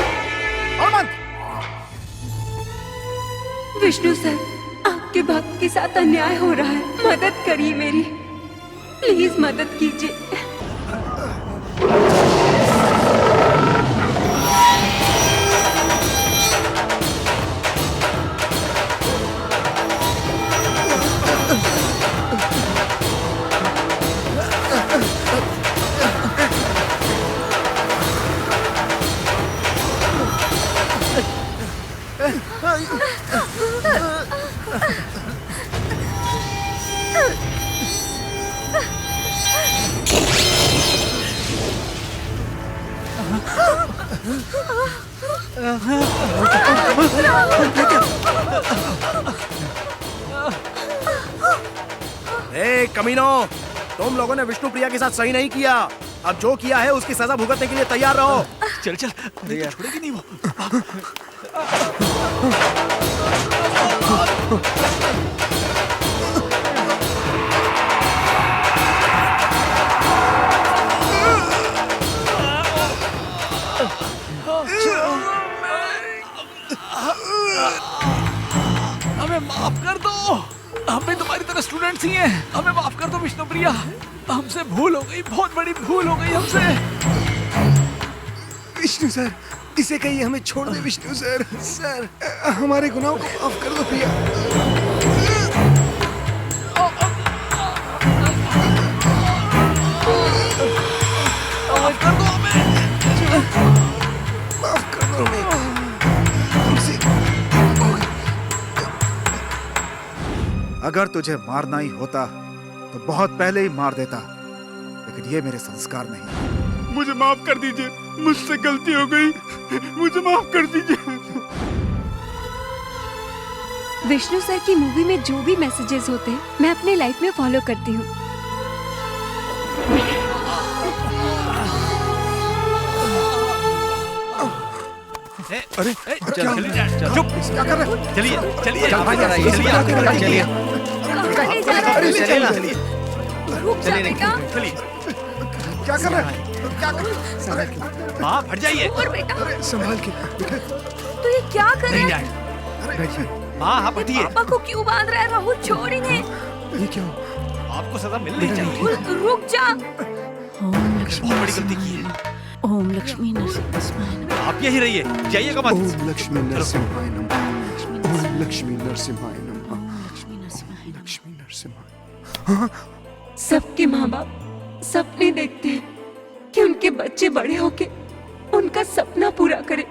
और मंत्र। विष्णु सर, आपके भक्त के साथ अन्याय हो रहा है, मदद करिए मेरी, प्लीज मदद कीजिए। कमीनो, तुम लोगों ने विष्णु प्रिया के साथ सही नहीं किया। अब जो किया है उसकी सजा भुगतने के लिए तैयार रहो। चल चल, नहीं तो छोड़ेगी नहीं वो। हमें माफ कर दो, हम भी तुम्हारी तरह स्टूडेंट्स ही हैं। हमें माफ कर दो विष्णु प्रिया, हमसे भूल हो गई, बहुत बड़ी भूल हो गई हमसे। विष्णु सर, इसे कहिए हमें छोड़ दे। विष्णु सर, सर हमारे गुनाहों को माफ कर दो प्रिया। माफ कर दो हमें, माफ कर दो हमें। अगर तुझे मारना ही होता तो बहुत पहले ही मार देता, लेकिन ये मेरे संस्कार नहीं। मुझे माफ कर दीजिए, मुझसे गलती हो गई, मुझे माफ कर दीजिए। विष्णु सर की मूवी में जो भी मैसेजेस होते हैं मैं अपने लाइफ में फॉलो करती हूँ। अरे चलिए चुप, क्या कर रहे हो? चलिए चलिए चल भाई, चलिए चलिए चलिए। क्या कर रहे हैं? क्या कर रहे हैं? माँ हट जाइए। अरे संभाल के। तो ये क्या कर रहे हैं? माँ आप हटिए। पापा को क्यों बांध रहा है? राहुल छोड़ इन्हें। ये क्या? आपको सजा मिलनी चाहिए। रुक जा। ओम लक्ष्मी, बहुत बड़ी गलती की है। ओम लक्ष्मी नरसिंहाय नमः। आप यहीं रहिए, जाइएगा मत। ओम लक्ष्मी नरसिम्हाय नमः। ओम लक्ष्मी नरसिम्हाय नमः। लक्ष्मी नरसिम्हाय। सबके माँ बाप सपने देखते हैं कि उनके बच्चे बड़े होके उनका सपना पूरा करें,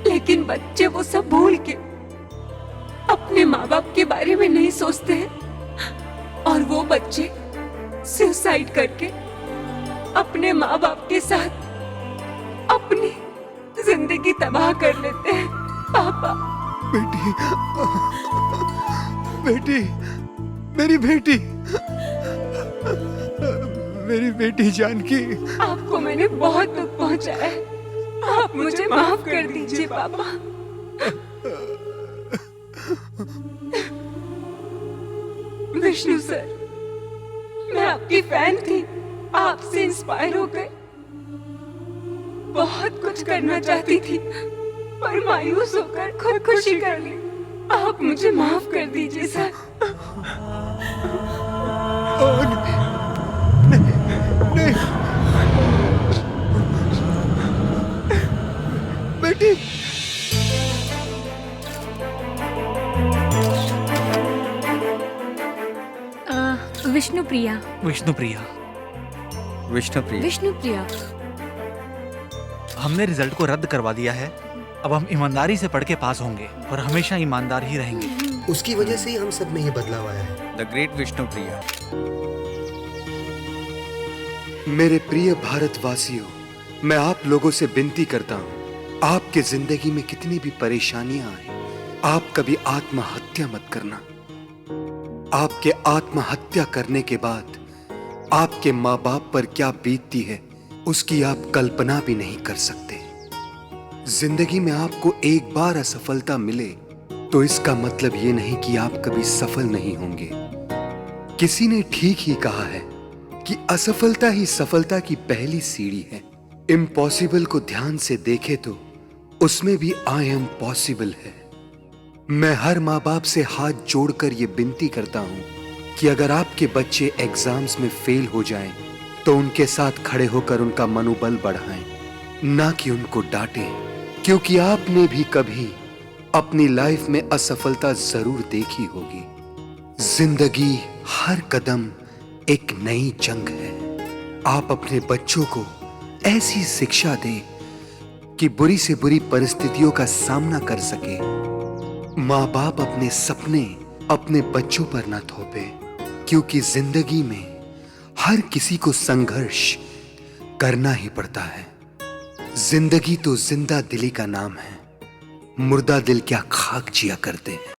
लेकिन बच्चे वो सब भूल के अपने माँ बाप के बारे में नहीं सोचते हैं और वो बच्चे सुसाइड करके अपने माँ बाप के साथ अपनी जिंदगी तबाह कर लेते हैं। पापा, बेटी, बेटी, मेरी बेटी, मेरी बेटी जानकी। आपको मैंने बहुत दुख पहुंचाया है, आप मुझे माफ कर दीजिए पापा। विष्णु सर, मैं आपकी फैन थी, आपसे इंस्पायर होकर बहुत कुछ करना चाहती थी, पर मायूस होकर खुदकुशी कर ली। आप मुझे माफ कर दीजिए सर। नहीं, बेटी। विष्णु प्रिया। विष्णु प्रिया, विष्णु प्रिया, विष्णु प्रिया। हमने रिजल्ट को रद्द करवा दिया है। अब हम ईमानदारी से पढ़ के पास होंगे और हमेशा ईमानदार ही रहेंगे। उसकी वजह से ही हम सब में ये बदलाव आया है। The great Vishnu Priya. मेरे प्रिय भारतवासियों, मैं आप लोगों से विनती करता हूँ, आपके जिंदगी में कितनी भी परेशानियां आए, आप कभी आत्महत्या मत करना। आपके आत्महत्या करने के बाद आपके माँ बाप पर क्या बीतती है उसकी आप कल्पना भी नहीं कर सकते। जिंदगी में आपको एक बार असफलता मिले तो इसका मतलब ये नहीं कि आप कभी सफल नहीं होंगे। किसी ने ठीक ही कहा है कि असफलता ही सफलता की पहली सीढ़ी है। इम्पॉसिबल को ध्यान से देखे तो उसमें भी आई एम पॉसिबल है। मैं हर माँ बाप से हाथ जोड़कर ये विनती करता हूं कि अगर आपके बच्चे एग्जाम्स में फेल हो जाएं, तो उनके साथ खड़े होकर उनका मनोबल बढ़ाएं, ना कि उनको डांटें, क्योंकि आपने भी कभी अपनी लाइफ में असफलता जरूर देखी होगी। जिंदगी हर कदम एक नई जंग है। आप अपने बच्चों को ऐसी शिक्षा दें कि बुरी से बुरी परिस्थितियों का सामना कर सके। माँ बाप अपने सपने अपने बच्चों पर न थोपे, क्योंकि जिंदगी में हर किसी को संघर्ष करना ही पड़ता है। जिंदगी तो जिंदा दिली का नाम है, मुर्दा दिल क्या खाक जिया करते हैं।